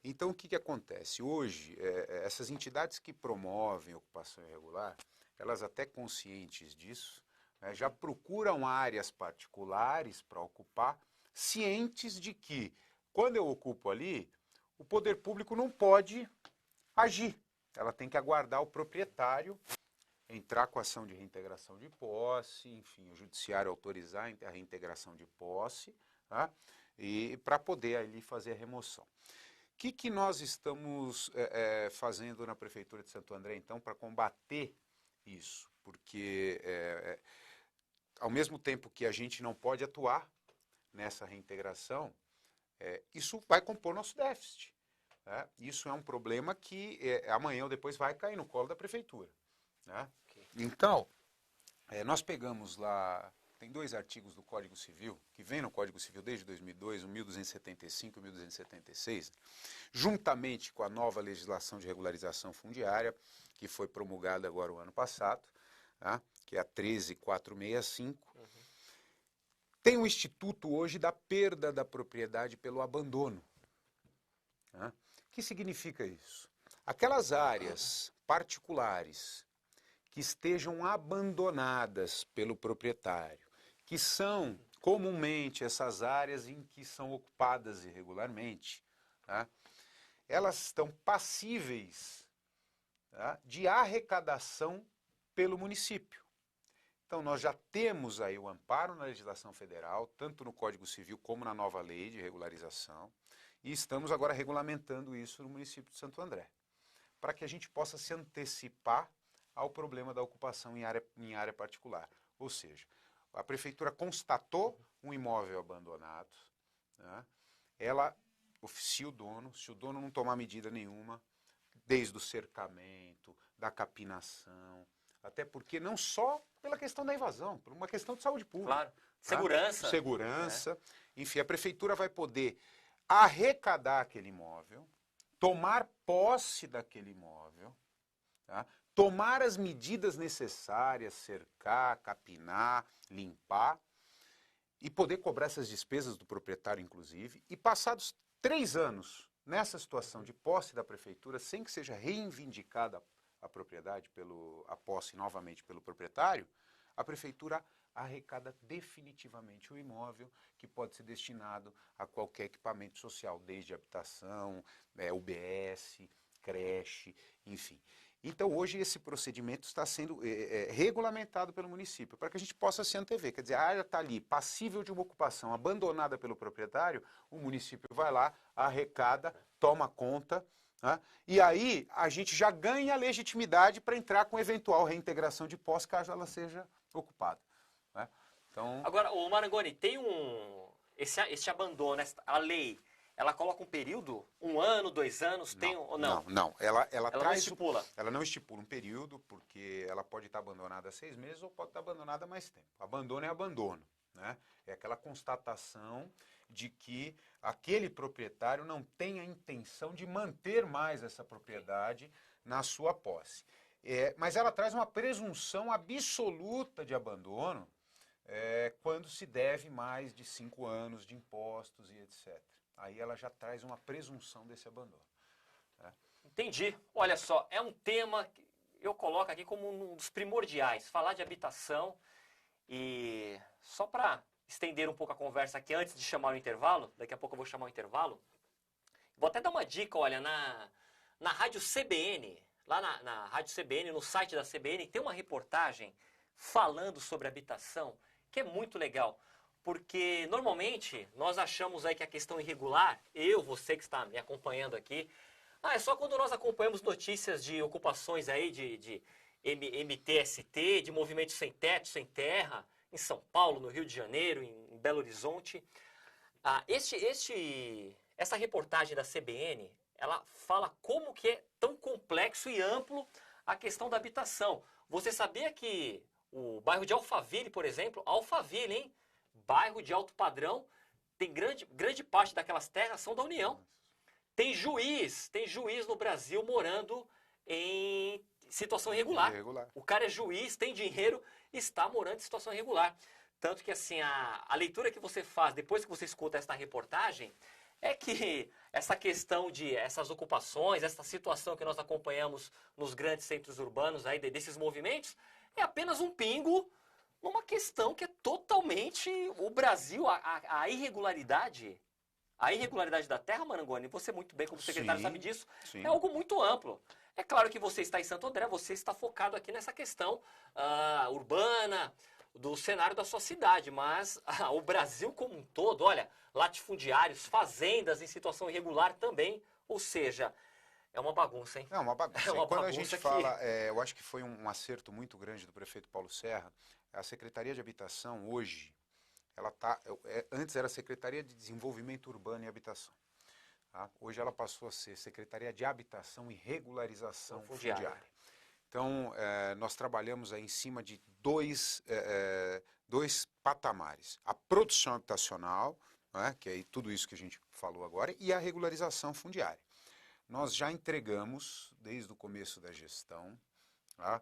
Então, o que acontece? Hoje, essas entidades que promovem ocupação irregular, elas até conscientes disso, já procuram áreas particulares para ocupar, cientes de que, quando eu ocupo ali, o poder público não pode agir. Ela tem que aguardar o proprietário entrar com a ação de reintegração de posse, enfim, o judiciário autorizar a reintegração de posse, tá? E para poder ali fazer a remoção. O que nós estamos fazendo na Prefeitura de Santo André, então, para combater isso? Porque, ao mesmo tempo que a gente não pode atuar nessa reintegração, isso vai compor nosso déficit. Né? Isso é um problema que amanhã ou depois vai cair no colo da Prefeitura. Né? Okay. Então, nós pegamos lá, tem 2 artigos do Código Civil, que vem no Código Civil desde 2002, o 1275 e o 1276, juntamente com a nova legislação de regularização fundiária, que foi promulgada agora o ano passado, tá? Que é a 13465. Tem um instituto hoje da perda da propriedade pelo abandono. Tá? O que significa isso? Aquelas áreas particulares que estejam abandonadas pelo proprietário, que são comumente essas áreas em que são ocupadas irregularmente, tá? Elas estão passíveis, tá, de arrecadação pelo município. Então, nós já temos aí o amparo na legislação federal, tanto no Código Civil como na nova lei de regularização, e estamos agora regulamentando isso no município de Santo André, para que a gente possa se antecipar ao problema da ocupação em área particular. Ou seja, a Prefeitura constatou um imóvel abandonado, né? Ela oficia o dono, se o dono não tomar medida nenhuma, desde o cercamento, da capinação, até porque não só pela questão da invasão, por uma questão de saúde pública. Claro. Tá? Segurança. Segurança. Enfim, a Prefeitura vai poder arrecadar aquele imóvel, tomar posse daquele imóvel, tá? Tomar as medidas necessárias, cercar, capinar, limpar, e poder cobrar essas despesas do proprietário, inclusive, e passados 3 anos nessa situação de posse da Prefeitura, sem que seja reivindicada a propriedade, a posse novamente pelo proprietário, a Prefeitura arrecada definitivamente o imóvel, que pode ser destinado a qualquer equipamento social, desde habitação, UBS, creche, enfim. Então, hoje, esse procedimento está sendo regulamentado pelo município, para que a gente possa se antever. Quer dizer, a área está ali, passível de uma ocupação, abandonada pelo proprietário, o município vai lá, arrecada, toma conta, né? E aí a gente já ganha legitimidade para entrar com eventual reintegração de posse, caso ela seja ocupada. Né? Então... Agora, o Marangoni, tem esse abandono, a lei, ela coloca um período, 1 ano, 2 anos, tem ou não? Não. Ela traz, não estipula. Ela não estipula um período, porque ela pode estar abandonada há 6 meses ou pode estar abandonada há mais tempo. Abandono é abandono, né? É aquela constatação de que aquele proprietário não tem a intenção de manter mais essa propriedade na sua posse. Mas ela traz uma presunção absoluta de abandono quando se deve mais de 5 anos de impostos e etc. Aí ela já traz uma presunção desse abandono. Né? Entendi. Olha só, é um tema que eu coloco aqui como um dos primordiais, falar de habitação. E só para estender um pouco a conversa aqui antes de chamar o intervalo, daqui a pouco eu vou chamar o intervalo, vou até dar uma dica, olha, na Rádio CBN, lá na Rádio CBN, no site da CBN, tem uma reportagem falando sobre habitação, que é muito legal. Porque, normalmente, nós achamos aí que a questão irregular, você que está me acompanhando aqui, é só quando nós acompanhamos notícias de ocupações aí de MTST, de movimentos sem teto, sem terra, em São Paulo, no Rio de Janeiro, em Belo Horizonte. Essa reportagem da CBN, ela fala como que é tão complexo e amplo a questão da habitação. Você sabia que o bairro de Alphaville, por exemplo, Alphaville, hein? Bairro de alto padrão, tem grande parte daquelas terras são da União. Tem juiz no Brasil morando em situação irregular. O cara é juiz, tem dinheiro, está morando em situação irregular. Tanto que assim, a leitura que você faz depois que você escuta esta reportagem é que essa questão de essas ocupações, essa situação que nós acompanhamos nos grandes centros urbanos aí desses movimentos, é apenas um pingo numa questão que é totalmente o Brasil, a irregularidade da terra, Marangoni, você muito bem como secretário sabe disso, é algo muito amplo. É claro que você está em Santo André, você está focado aqui nessa questão urbana, do cenário da sua cidade, mas o Brasil como um todo, olha, latifundiários, fazendas em situação irregular também, ou seja, é uma bagunça, hein? É uma bagunça. É uma E quando a bagunça gente que- fala, eu acho que foi um acerto muito grande do prefeito Paulo Serra, a Secretaria de Habitação hoje, ela antes era Secretaria de Desenvolvimento Urbano e Habitação. Tá? Hoje ela passou a ser Secretaria de Habitação e Regularização Fundiária. Então, nós trabalhamos aí em cima de dois patamares. A produção habitacional, né, que é tudo isso que a gente falou agora, e a regularização fundiária. Nós já entregamos, desde o começo da gestão, tá,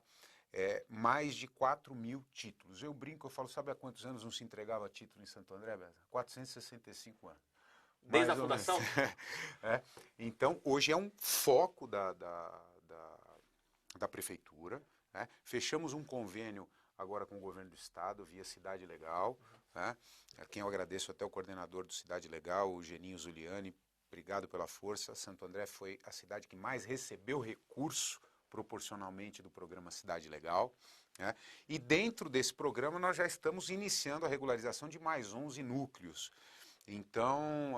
mais de 4.000 títulos. Eu brinco, eu falo, sabe há quantos anos não se entregava título em Santo André, Beto? 465 anos. Desde a Mais ou menos. fundação? Então, hoje é um foco da prefeitura, né? Fechamos um convênio agora com o governo do estado, via Cidade Legal, né? A quem eu agradeço até o coordenador do Cidade Legal, o Geninho Zuliani, obrigado pela força. Santo André foi a cidade que mais recebeu recurso proporcionalmente do programa Cidade Legal, né? E dentro desse programa nós já estamos iniciando a regularização de mais 11 núcleos. Então,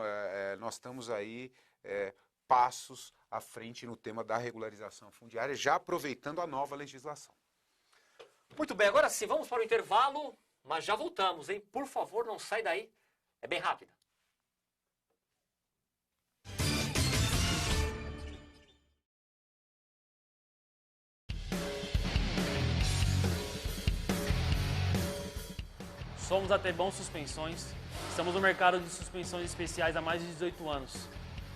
nós estamos aí passos à frente no tema da regularização fundiária, já aproveitando a nova legislação. Muito bem, agora sim, vamos para o intervalo, mas já voltamos, hein? Por favor, não sai daí, é bem rápido. Somos a Tebão Suspensões, estamos no mercado de suspensões especiais há mais de 18 anos.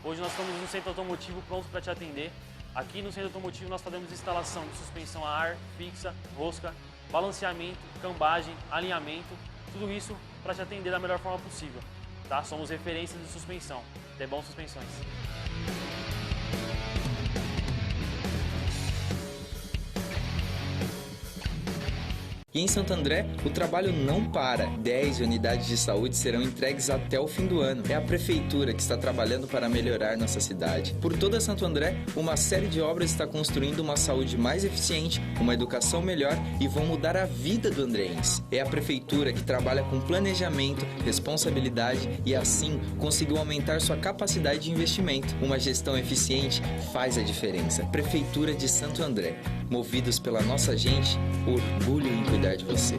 Hoje nós estamos no centro automotivo pronto para te atender. Aqui no centro automotivo nós fazemos instalação de suspensão a ar, fixa, rosca, balanceamento, cambagem, alinhamento, tudo isso para te atender da melhor forma possível. Tá? Somos referências de suspensão, Tebão Suspensões. E em Santo André, o trabalho não para. 10 unidades de saúde serão entregues até o fim do ano. É a prefeitura que está trabalhando para melhorar nossa cidade. Por toda Santo André, uma série de obras está construindo uma saúde mais eficiente, uma educação melhor e vão mudar a vida do andreense. É a prefeitura que trabalha com planejamento, responsabilidade e assim conseguiu aumentar sua capacidade de investimento. Uma gestão eficiente faz a diferença. Prefeitura de Santo André. Movidos pela nossa gente, orgulho em cuidar de você.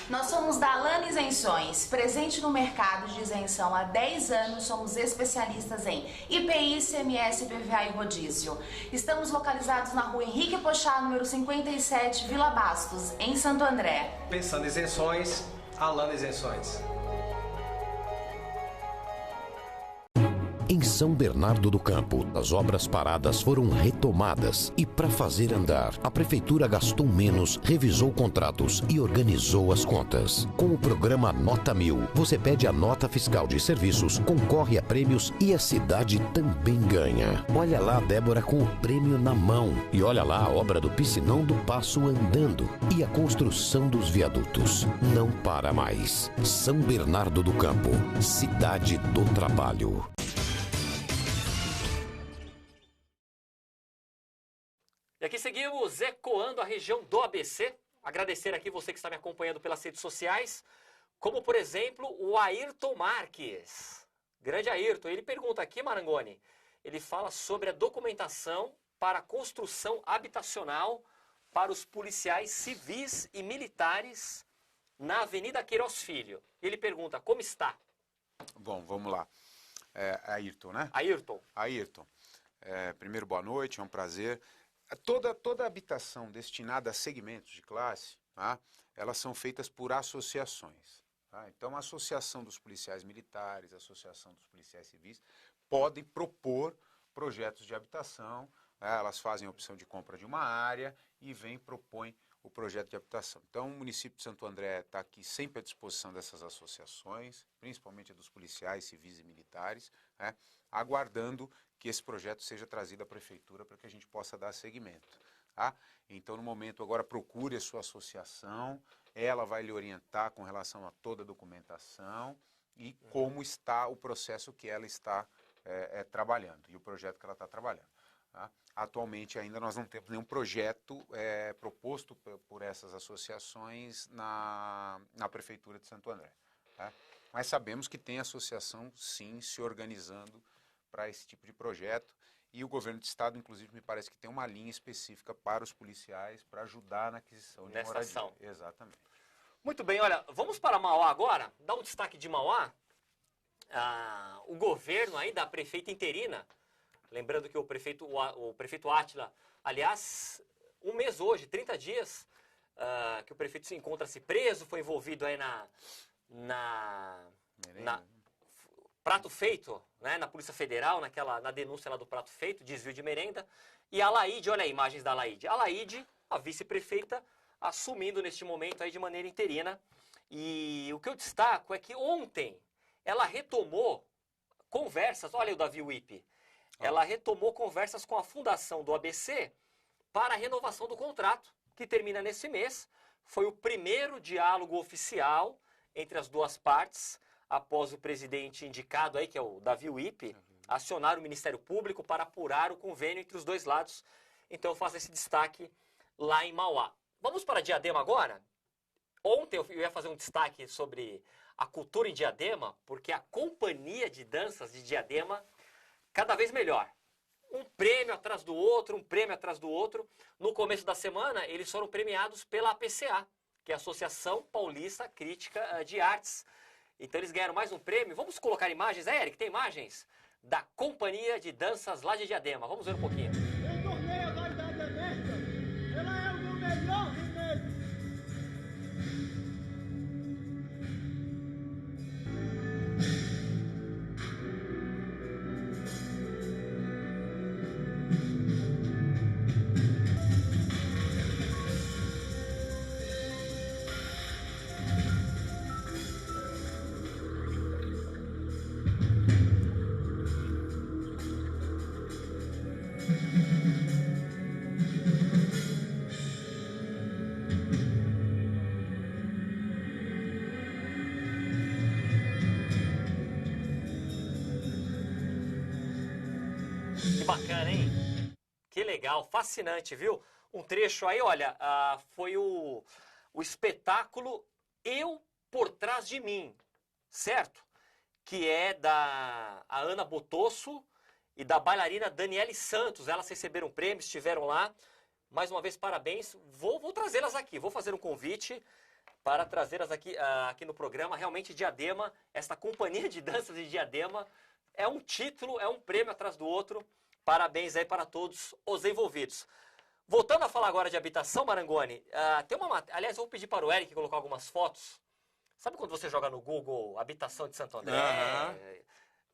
Nós somos da Alana Isenções, presente no mercado de isenção há 10 anos, somos especialistas em IPI, ICMS, IPVA e rodízio. Estamos localizados na rua Henrique Pochá, número 57, Vila Bastos, em Santo André. Pensando em isenções, Alana Isenções. Em São Bernardo do Campo, as obras paradas foram retomadas e, para fazer andar, a prefeitura gastou menos, revisou contratos e organizou as contas. Com o programa Nota 1000, você pede a nota fiscal de serviços, concorre a prêmios e a cidade também ganha. Olha lá a Débora com o prêmio na mão e olha lá a obra do piscinão do Passo andando e a construção dos viadutos. Não para mais. São Bernardo do Campo, cidade do trabalho. E aqui seguimos ecoando a região do ABC. Agradecer aqui você que está me acompanhando pelas redes sociais, como por exemplo o Ayrton Marques. Grande Ayrton, ele pergunta aqui, Marangoni, ele fala sobre a documentação para a construção habitacional para os policiais civis e militares na Avenida Queiroz Filho. Ele pergunta, como está? Bom, vamos lá. Ayrton, né? Ayrton. Primeiro, boa noite, é um prazer. Toda habitação destinada a segmentos de classe, tá, elas são feitas por associações. Tá? Então, a Associação dos Policiais Militares, a Associação dos Policiais Civis, podem propor projetos de habitação, né? Elas fazem a opção de compra de uma área e propõem o projeto de habitação. Então, o município de Santo André está aqui sempre à disposição dessas associações, principalmente dos policiais civis e militares, né? Aguardando que esse projeto seja trazido à prefeitura para que a gente possa dar seguimento. Tá? Então, no momento, agora procure a sua associação, ela vai lhe orientar com relação a toda a documentação e como está o processo que ela está trabalhando e o projeto que ela está trabalhando. Tá? Atualmente ainda nós não temos nenhum projeto proposto por essas associações na Prefeitura de Santo André. Tá? Mas sabemos que tem associação, sim, se organizando para esse tipo de projeto. E o governo do estado, inclusive, me parece que tem uma linha específica para os policiais para ajudar na aquisição de moradia. Ação. Exatamente. Muito bem, olha, vamos para Mauá agora, dar um destaque de Mauá. O governo aí da prefeita interina, lembrando que o prefeito Átila, aliás, um mês hoje, 30 dias, que o prefeito se encontra-se preso, foi envolvido aí na prato feito, né, na Polícia Federal, na denúncia lá do prato feito, desvio de merenda. E a Laide, olha aí, imagens da Laide. A Laide, a vice-prefeita, assumindo neste momento aí de maneira interina. E o que eu destaco é que ontem ela retomou conversas, olha o Davi Wipe, ela retomou conversas com a fundação do ABC para a renovação do contrato, que termina nesse mês. Foi o primeiro diálogo oficial entre as duas partes, após o presidente indicado aí, que é o Davi Wipe, acionar o Ministério Público para apurar o convênio entre os dois lados. Então eu faço esse destaque lá em Mauá. Vamos para Diadema agora? Ontem eu ia fazer um destaque sobre a cultura em Diadema, porque a companhia de danças de Diadema, cada vez melhor. Um prêmio atrás do outro, um prêmio atrás do outro. No começo da semana, eles foram premiados pela APCA, que é a Associação Paulista Crítica de Artes. Então eles ganharam mais um prêmio. Vamos colocar imagens, Eric, tem imagens da companhia de danças lá de Diadema. Vamos ver um pouquinho. Eu tornei a vaidade honesta. Ela é o meu melhor remédio. Que bacana, hein? Que legal, fascinante, viu? Um trecho aí, olha, foi o espetáculo Eu por Trás de Mim, certo? Que é da Ana Botosso e da bailarina Daniele Santos. Elas receberam um prêmio, estiveram lá. Mais uma vez, parabéns. Vou trazê-las aqui, vou fazer um convite para trazê-las aqui no programa. Realmente, Diadema, esta companhia de danças de Diadema, é um título, é um prêmio atrás do outro. Parabéns aí para todos os envolvidos. Voltando a falar agora de habitação, Marangoni, tem uma matéria. Aliás, eu vou pedir para o Eric colocar algumas fotos. Sabe quando você joga no Google habitação de Santo André?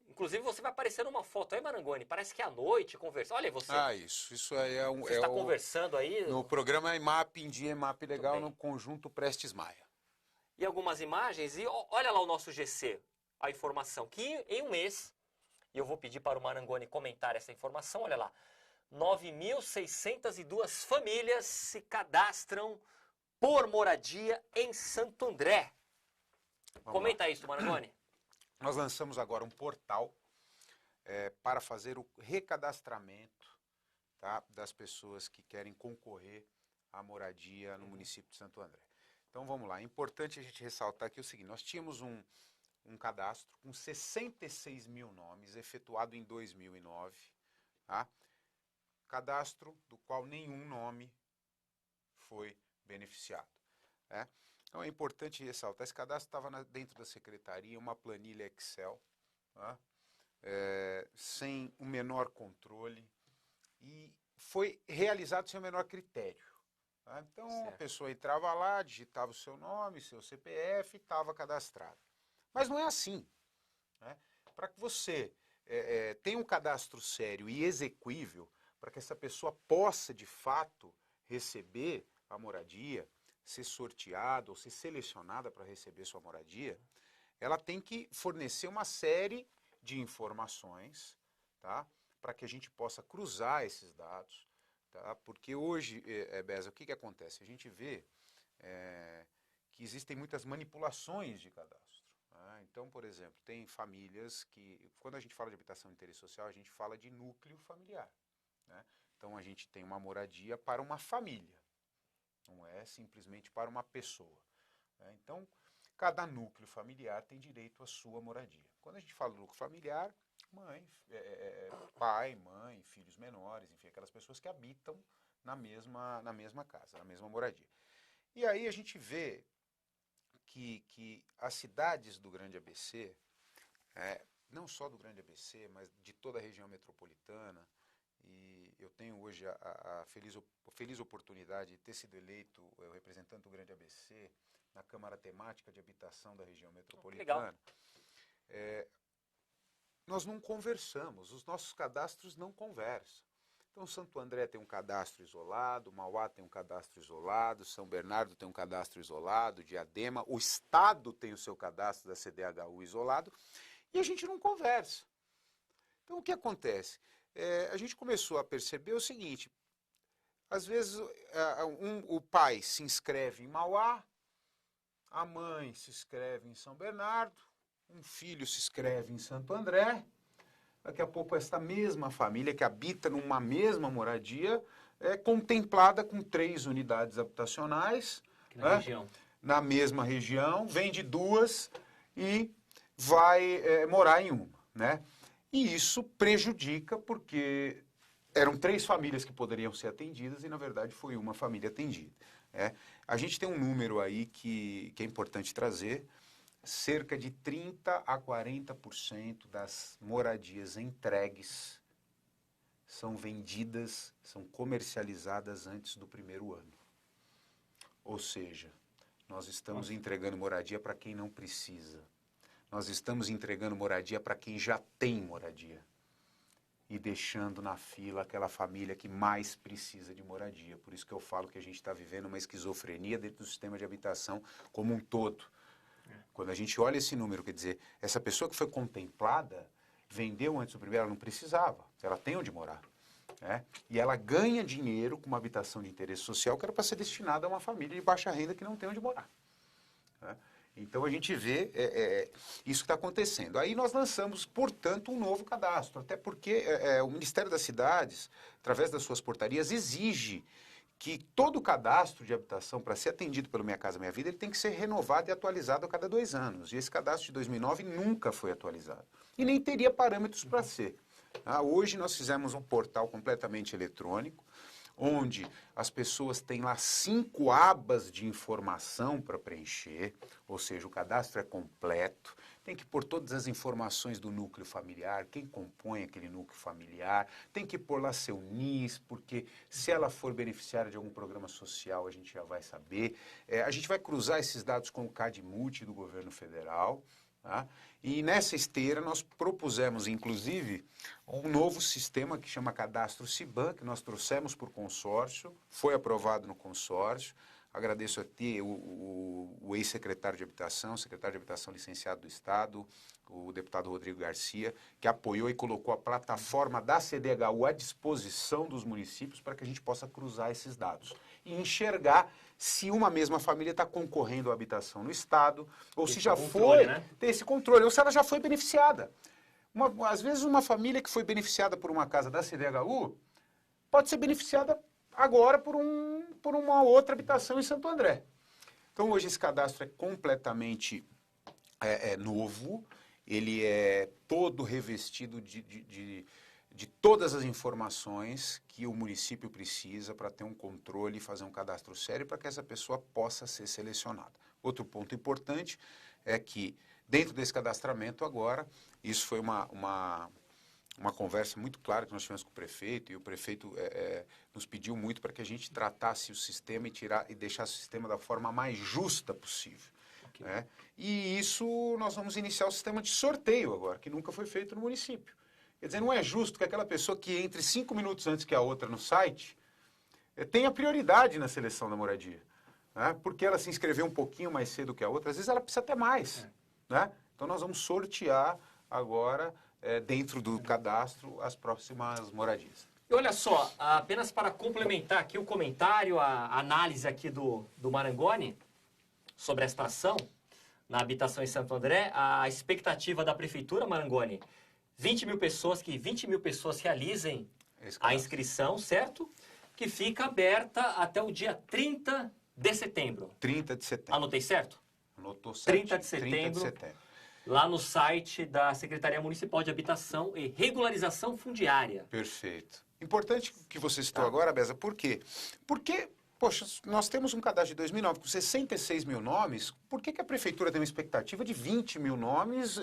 Inclusive, você vai aparecer numa foto aí, Marangoni. Parece que à noite, conversando. Olha aí você. Isso aí é um... Você está conversando aí? No programa EMAP, em dia EMAP Legal, no conjunto Prestes Maia. E algumas imagens. E olha lá o nosso GC, a informação. Que em um mês, e eu vou pedir para o Marangoni comentar essa informação, olha lá. 9.602 famílias se cadastram por moradia em Santo André. Comenta isso, Marangoni. Nós lançamos agora um portal para fazer o recadastramento, tá, das pessoas que querem concorrer à moradia no município de Santo André. Então vamos lá, é importante a gente ressaltar aqui o seguinte, nós tínhamos um cadastro com 66 mil nomes efetuado em 2009, tá? Cadastro do qual nenhum nome foi beneficiado, né? Então é importante ressaltar, esse cadastro estava dentro da secretaria, uma planilha Excel, tá? Sem o menor controle e foi realizado sem o menor critério. Tá? Então certo. A pessoa entrava lá, digitava o seu nome, seu CPF e estava cadastrado. Mas não é assim, né? Para que você tenha um cadastro sério e exequível, para que essa pessoa possa de fato receber a moradia, ser sorteada ou ser selecionada para receber sua moradia, ela tem que fornecer uma série de informações, tá? Para que a gente possa cruzar esses dados, tá? Porque hoje, Beza, o que acontece? A gente vê que existem muitas manipulações de cadastro. Tá? Então, por exemplo, tem famílias que, quando a gente fala de habitação de interesse social, a gente fala de núcleo familiar. né? Então a gente tem uma moradia para uma família, não é simplesmente para uma pessoa, né? Então, cada núcleo familiar tem direito à sua moradia. Quando a gente fala do núcleo familiar, mãe, pai, mãe, filhos menores, enfim, aquelas pessoas que habitam na mesma casa, na mesma moradia. E aí a gente vê que as cidades do Grande ABC, não só do Grande ABC, mas de toda a região metropolitana, e eu tenho hoje a feliz oportunidade de ter sido eleito representante do Grande ABC na Câmara Temática de Habitação da região metropolitana. Nós não conversamos, os nossos cadastros não conversam. Então, Santo André tem um cadastro isolado, Mauá tem um cadastro isolado, São Bernardo tem um cadastro isolado, Diadema, o Estado tem o seu cadastro da CDHU isolado, e a gente não conversa. Então, o que acontece? A gente começou a perceber o seguinte, às vezes o pai se inscreve em Mauá, a mãe se inscreve em São Bernardo, um filho se inscreve em Santo André, daqui a pouco esta mesma família que habita numa mesma moradia é contemplada com 3 unidades habitacionais na mesma região, vende 2 e vai morar em uma, né? E isso prejudica porque eram 3 famílias que poderiam ser atendidas e, na verdade, foi uma família atendida. A gente tem um número aí que é importante trazer. Cerca de 30% a 40% das moradias entregues são vendidas, são comercializadas antes do 1º ano. Ou seja, nós estamos entregando moradia para quem não precisa. Nós estamos entregando moradia para quem já tem moradia. E deixando na fila aquela família que mais precisa de moradia. Por isso que eu falo que a gente está vivendo uma esquizofrenia dentro do sistema de habitação como um todo. Quando a gente olha esse número, quer dizer, essa pessoa que foi contemplada, vendeu antes do 1º, ela não precisava, ela tem onde morar. E ela ganha dinheiro com uma habitação de interesse social que era para ser destinada a uma família de baixa renda que não tem onde morar. Então a gente vê isso que está acontecendo. Aí nós lançamos, portanto, um novo cadastro, até porque o Ministério das Cidades, através das suas portarias, exige que todo o cadastro de habitação, para ser atendido pelo Minha Casa Minha Vida, ele tem que ser renovado e atualizado a cada 2 anos. E esse cadastro de 2009 nunca foi atualizado. E nem teria parâmetros para ser. Hoje nós fizemos um portal completamente eletrônico, onde as pessoas têm lá 5 abas de informação para preencher, ou seja, o cadastro é completo, tem que pôr todas as informações do núcleo familiar, quem compõe aquele núcleo familiar, tem que pôr lá seu NIS, porque se ela for beneficiária de algum programa social, a gente já vai saber. A gente vai cruzar esses dados com o CadMulti do governo federal, tá? E nessa esteira nós propusemos, inclusive, um novo sistema que chama Cadastro CIBAN, que nós trouxemos por consórcio, foi aprovado no consórcio. Agradeço a ti, o ex-secretário de Habitação, secretário de Habitação licenciado do Estado, o deputado Rodrigo Garcia, que apoiou e colocou a plataforma da CDHU à disposição dos municípios para que a gente possa cruzar esses dados e enxergar se uma mesma família está concorrendo à habitação no Estado, ou se já foi, ter esse controle, ou se ela já foi beneficiada. Às vezes uma família que foi beneficiada por uma casa da CDHU pode ser beneficiada agora por uma outra habitação em Santo André. Então hoje esse cadastro é completamente novo, ele é todo revestido de todas as informações que o município precisa para ter um controle e fazer um cadastro sério para que essa pessoa possa ser selecionada. Outro ponto importante é que dentro desse cadastramento agora, isso foi uma conversa muito clara que nós tivemos com o prefeito, e o prefeito nos pediu muito para que a gente tratasse o sistema e deixasse o sistema da forma mais justa possível. E isso nós vamos iniciar o sistema de sorteio agora, que nunca foi feito no município. Quer dizer, não é justo que aquela pessoa que entre 5 minutos antes que a outra no site tenha prioridade na seleção da moradia. Porque ela se inscreveu um pouquinho mais cedo que a outra, às vezes ela precisa até mais. Então nós vamos sortear agora, dentro do cadastro, as próximas moradias. E olha só, apenas para complementar aqui o comentário, a análise aqui do Marangoni sobre esta ação na habitação em Santo André, a expectativa da prefeitura, Marangoni, 20 mil pessoas realizem a inscrição, certo? Que fica aberta até o dia 30 de setembro. 30 de setembro. Anotei certo? Anotou certo. 30 de setembro. Lá no site da Secretaria Municipal de Habitação e Regularização Fundiária. Perfeito. Importante que você citou agora, Beza, por quê? Porque, poxa, nós temos um cadastro de 2009 com 66 mil nomes, por que a Prefeitura tem uma expectativa de 20 mil nomes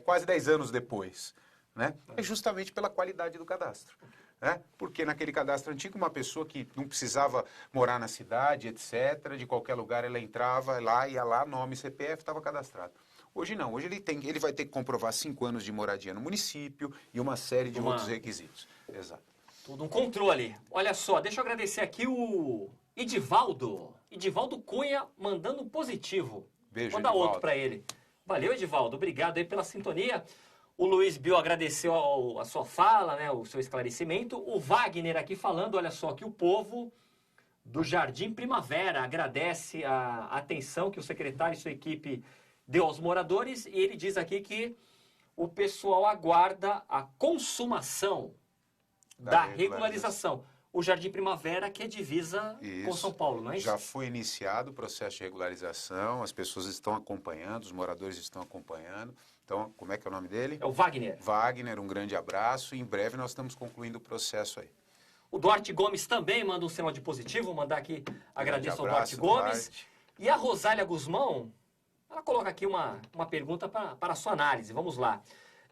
quase 10 anos depois? Né? É justamente pela qualidade do cadastro. Né? Porque naquele cadastro antigo, uma pessoa que não precisava morar na cidade, etc., de qualquer lugar ela entrava lá, ia lá, nome, CPF, estava cadastrado. Hoje não, hoje ele vai ter que comprovar 5 anos de moradia no município e uma série de outros requisitos. Exato. Tudo um controle. Olha só, deixa eu agradecer aqui o Edivaldo. Edivaldo Cunha mandando um positivo. Beijo, Manda Edivaldo. outro para ele. Valeu, Edivaldo. Obrigado aí pela sintonia. O Luiz Bill agradeceu a sua fala, né, o seu esclarecimento. O Wagner aqui falando, olha só, que o povo do Jardim Primavera agradece a atenção que o secretário e sua equipe deu aos moradores. E ele diz aqui que o pessoal aguarda a consumação da regularização. O Jardim Primavera, que é divisa com São Paulo, não é isso? Já foi iniciado o processo de regularização, as pessoas estão acompanhando, os moradores estão acompanhando. Então, como é que é o nome dele? É o Wagner. Wagner, um grande abraço. Em breve nós estamos concluindo o processo aí. O Duarte Gomes também manda um sinal de positivo. Vou mandar aqui, agradeço ao Duarte Gomes. E a Rosália Guzmão, ela coloca aqui uma pergunta para a sua análise. Vamos lá.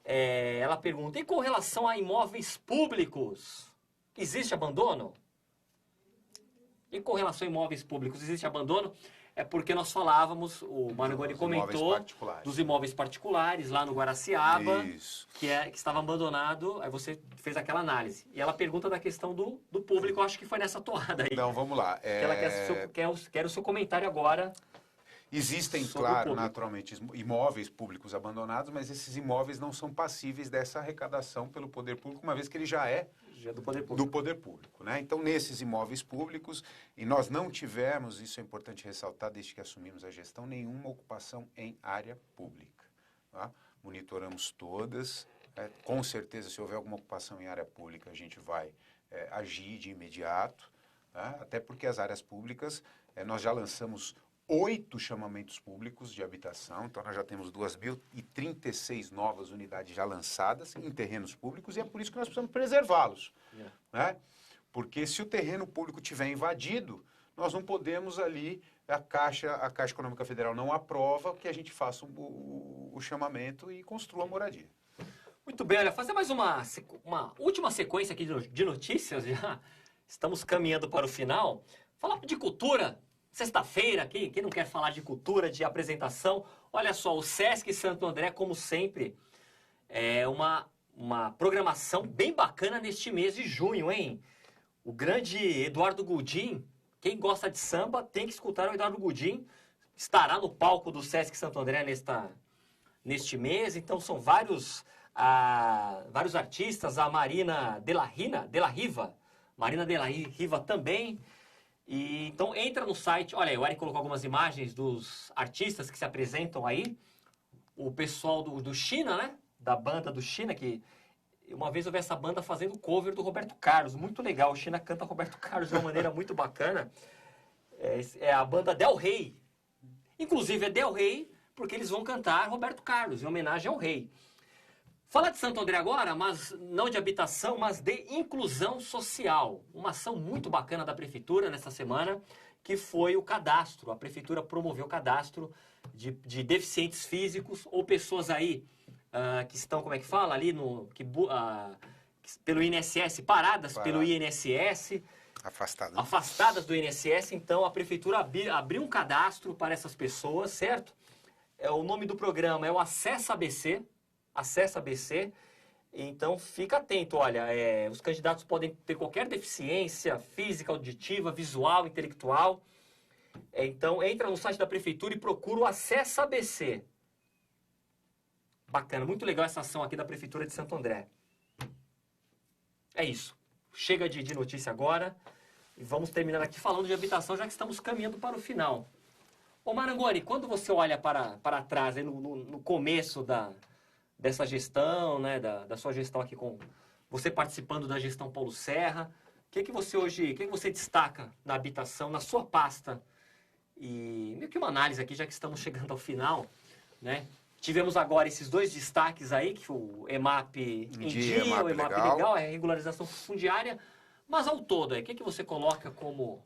Ela pergunta, e com relação a imóveis públicos, existe abandono? E com relação a imóveis públicos, existe abandono? É porque nós falávamos, o Marangoni comentou, dos imóveis particulares lá no Guaraciaba, que estava abandonado, aí você fez aquela análise. E ela pergunta da questão do público, eu acho que foi nessa toada aí. Então, vamos lá. Que ela quer o seu comentário agora. Existem, claro, naturalmente, imóveis públicos abandonados, mas esses imóveis não são passíveis dessa arrecadação pelo poder público, uma vez que ele já é do poder público. Né? Então, nesses imóveis públicos, e nós não tivemos, isso é importante ressaltar, desde que assumimos a gestão, nenhuma ocupação em área pública. Tá? Monitoramos todas. Com certeza, se houver alguma ocupação em área pública, a gente vai agir de imediato. Tá? Até porque as áreas públicas, nós já lançamos 8 chamamentos públicos de habitação, então nós já temos 2.036 novas unidades já lançadas em terrenos públicos e é por isso que nós precisamos preservá-los. Né? Porque se o terreno público tiver invadido, nós não podemos ali, a Caixa Econômica Federal não aprova que a gente faça o chamamento e construa a moradia. Muito bem, olha, fazer mais uma última sequência aqui de notícias, já estamos caminhando para o final. Falar de cultura. Sexta-feira, quem não quer falar de cultura, de apresentação? Olha só, o Sesc Santo André, como sempre, é uma programação bem bacana neste mês de junho, hein? O grande Eduardo Gudim, quem gosta de samba tem que escutar o Eduardo Gudim, estará no palco do Sesc Santo André neste mês, então são vários artistas, a Marina de la Riva, Marina de la Riva também. E, então entra no site, olha aí, o Eric colocou algumas imagens dos artistas que se apresentam aí, o pessoal do China, né, da banda do China, que uma vez eu vi essa banda fazendo cover do Roberto Carlos, muito legal, o China canta Roberto Carlos de uma maneira muito bacana, é a banda Del Rey, inclusive é Del Rey porque eles vão cantar Roberto Carlos, em homenagem ao rei. Falar de Santo André agora, mas não de habitação, mas de inclusão social. Uma ação muito bacana da Prefeitura nessa semana, que foi o cadastro. A Prefeitura promoveu o cadastro de deficientes físicos ou pessoas aí que estão, como é que fala, ali pelo INSS, paradas pelo INSS. Afastadas do INSS. Então, a Prefeitura abriu um cadastro para essas pessoas, certo? O nome do programa é o Acessa ABC. Acessa ABC, então fica atento, olha, os candidatos podem ter qualquer deficiência física, auditiva, visual, intelectual, então entra no site da Prefeitura e procura o Acessa ABC. Bacana, muito legal essa ação aqui da Prefeitura de Santo André. É isso, chega de notícia agora e vamos terminar aqui falando de habitação, já que estamos caminhando para o final. Ô Marangoni, quando você olha para trás, aí no começo dessa gestão, né, da sua gestão aqui você participando da gestão Paulo Serra. O que você destaca na habitação, na sua pasta? E meio que uma análise aqui, já que estamos chegando ao final, né? Tivemos agora esses 2 destaques aí, que foi o EMAP em dia, o EMAP legal, a regularização fundiária. Mas ao todo, o que você coloca como,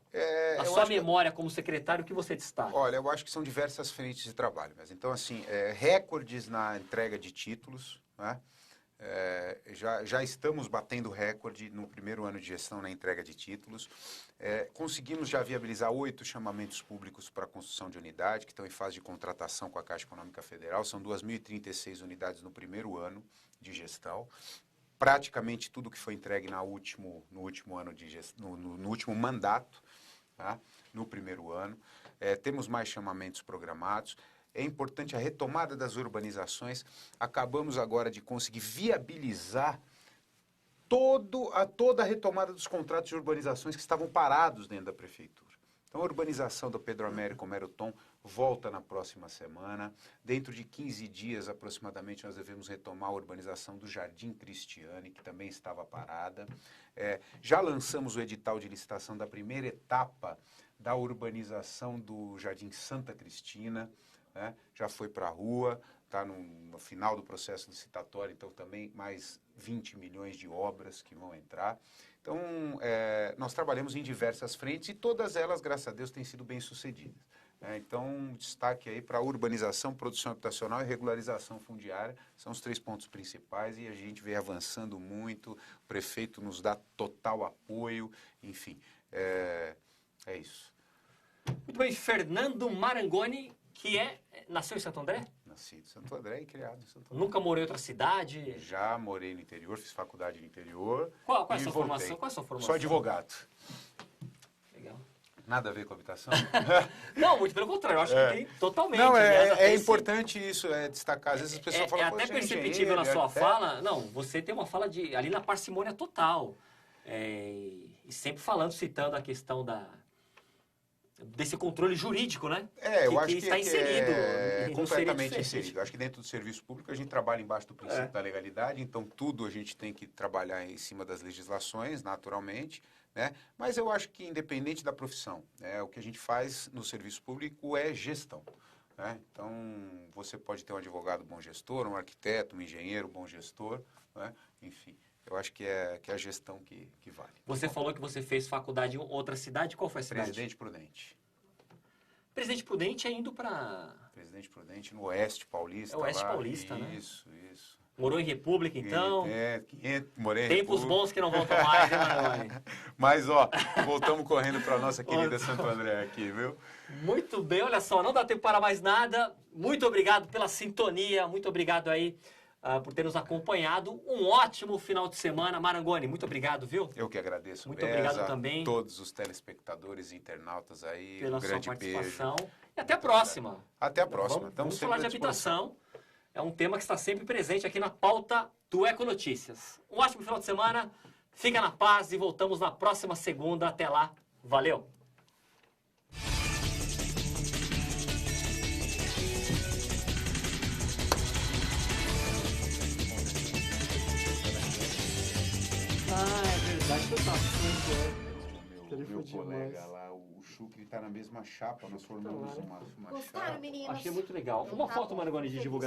a sua memória como secretário, o que você destaca? Olha, eu acho que são diversas frentes de trabalho. Mas então, assim, recordes na entrega de títulos, né? Já estamos batendo recorde no primeiro ano de gestão na entrega de títulos. Conseguimos já viabilizar 8 chamamentos públicos para a construção de unidade, que estão em fase de contratação com a Caixa Econômica Federal. São 2.036 unidades no primeiro ano de gestão. Praticamente tudo que foi entregue no último ano de gestão, no último mandato, tá? No primeiro ano. Temos mais chamamentos programados. É importante a retomada das urbanizações. Acabamos agora de conseguir viabilizar toda a retomada dos contratos de urbanizações que estavam parados dentro da prefeitura. Então, a urbanização do Pedro Américo Meroton volta na próxima semana. Dentro de 15 dias, aproximadamente, nós devemos retomar a urbanização do Jardim Cristiane, que também estava parada. Já lançamos o edital de licitação da primeira etapa da urbanização do Jardim Santa Cristina, né? Já foi para a rua, está no final do processo licitatório, então também mais 20 milhões de obras que vão entrar. Então, nós trabalhamos em diversas frentes e todas elas, graças a Deus, têm sido bem-sucedidas. Então, destaque aí para a urbanização, produção habitacional e regularização fundiária, são os 3 pontos principais e a gente vem avançando muito, o prefeito nos dá total apoio, enfim, é isso. Muito bem, Fernando Marangoni, que nasceu em Santo André? Nasci em Santo André e criado em Santo André. Nunca morou em outra cidade? Já morei no interior, fiz faculdade no interior. Qual é a sua formação? Qual é a sua formação? Sou advogado. Legal. Nada a ver com habitação? Não, muito pelo contrário, eu acho que tem totalmente. Não, aliás, é importante isso, destacar. Às vezes as pessoas falam... É até perceptível na sua fala. Não, você tem uma fala ali na parcimônia total. E sempre citando a questão desse controle jurídico, né? Eu acho que está inserido. Completamente inserido. Acho que dentro do serviço público a gente trabalha embaixo do princípio da legalidade, então tudo a gente tem que trabalhar em cima das legislações, naturalmente, né? Mas eu acho que independente da profissão, o que a gente faz no serviço público é gestão, né? Então, você pode ter um advogado bom gestor, um arquiteto, um engenheiro bom gestor, né? Enfim. Eu acho que é a gestão que vale. Você falou que você fez faculdade em outra cidade. Qual foi a cidade? Presidente Prudente. Presidente Prudente é indo para... Presidente Prudente, no Oeste Paulista. Oeste Paulista, né? Isso. Morou em República, então? Morei em Tempos República. bons que não voltam mais, hein, Marangoni? Mas, voltamos correndo para a nossa querida Santo André aqui, viu? Muito bem, olha só, não dá tempo para mais nada. Muito obrigado pela sintonia, muito obrigado aí por ter nos acompanhado. Um ótimo final de semana. Marangoni, muito obrigado, viu? Eu que agradeço, muito obrigado também. Todos os telespectadores e internautas aí. Pela grande sua participação. Beijo. E até a próxima. Até a próxima. Vamos falar de habitação. É um tema que está sempre presente aqui na pauta do Econotícias. Um ótimo final de semana. Fica na paz e voltamos na próxima segunda. Até lá. Valeu! É verdade que eu tava Meu colega lá, o Chucre, está na mesma chapa, nós formamos uma chapa. Gostaram, meninos? Achei muito legal. Uma foto, Marangoni, de divulgação.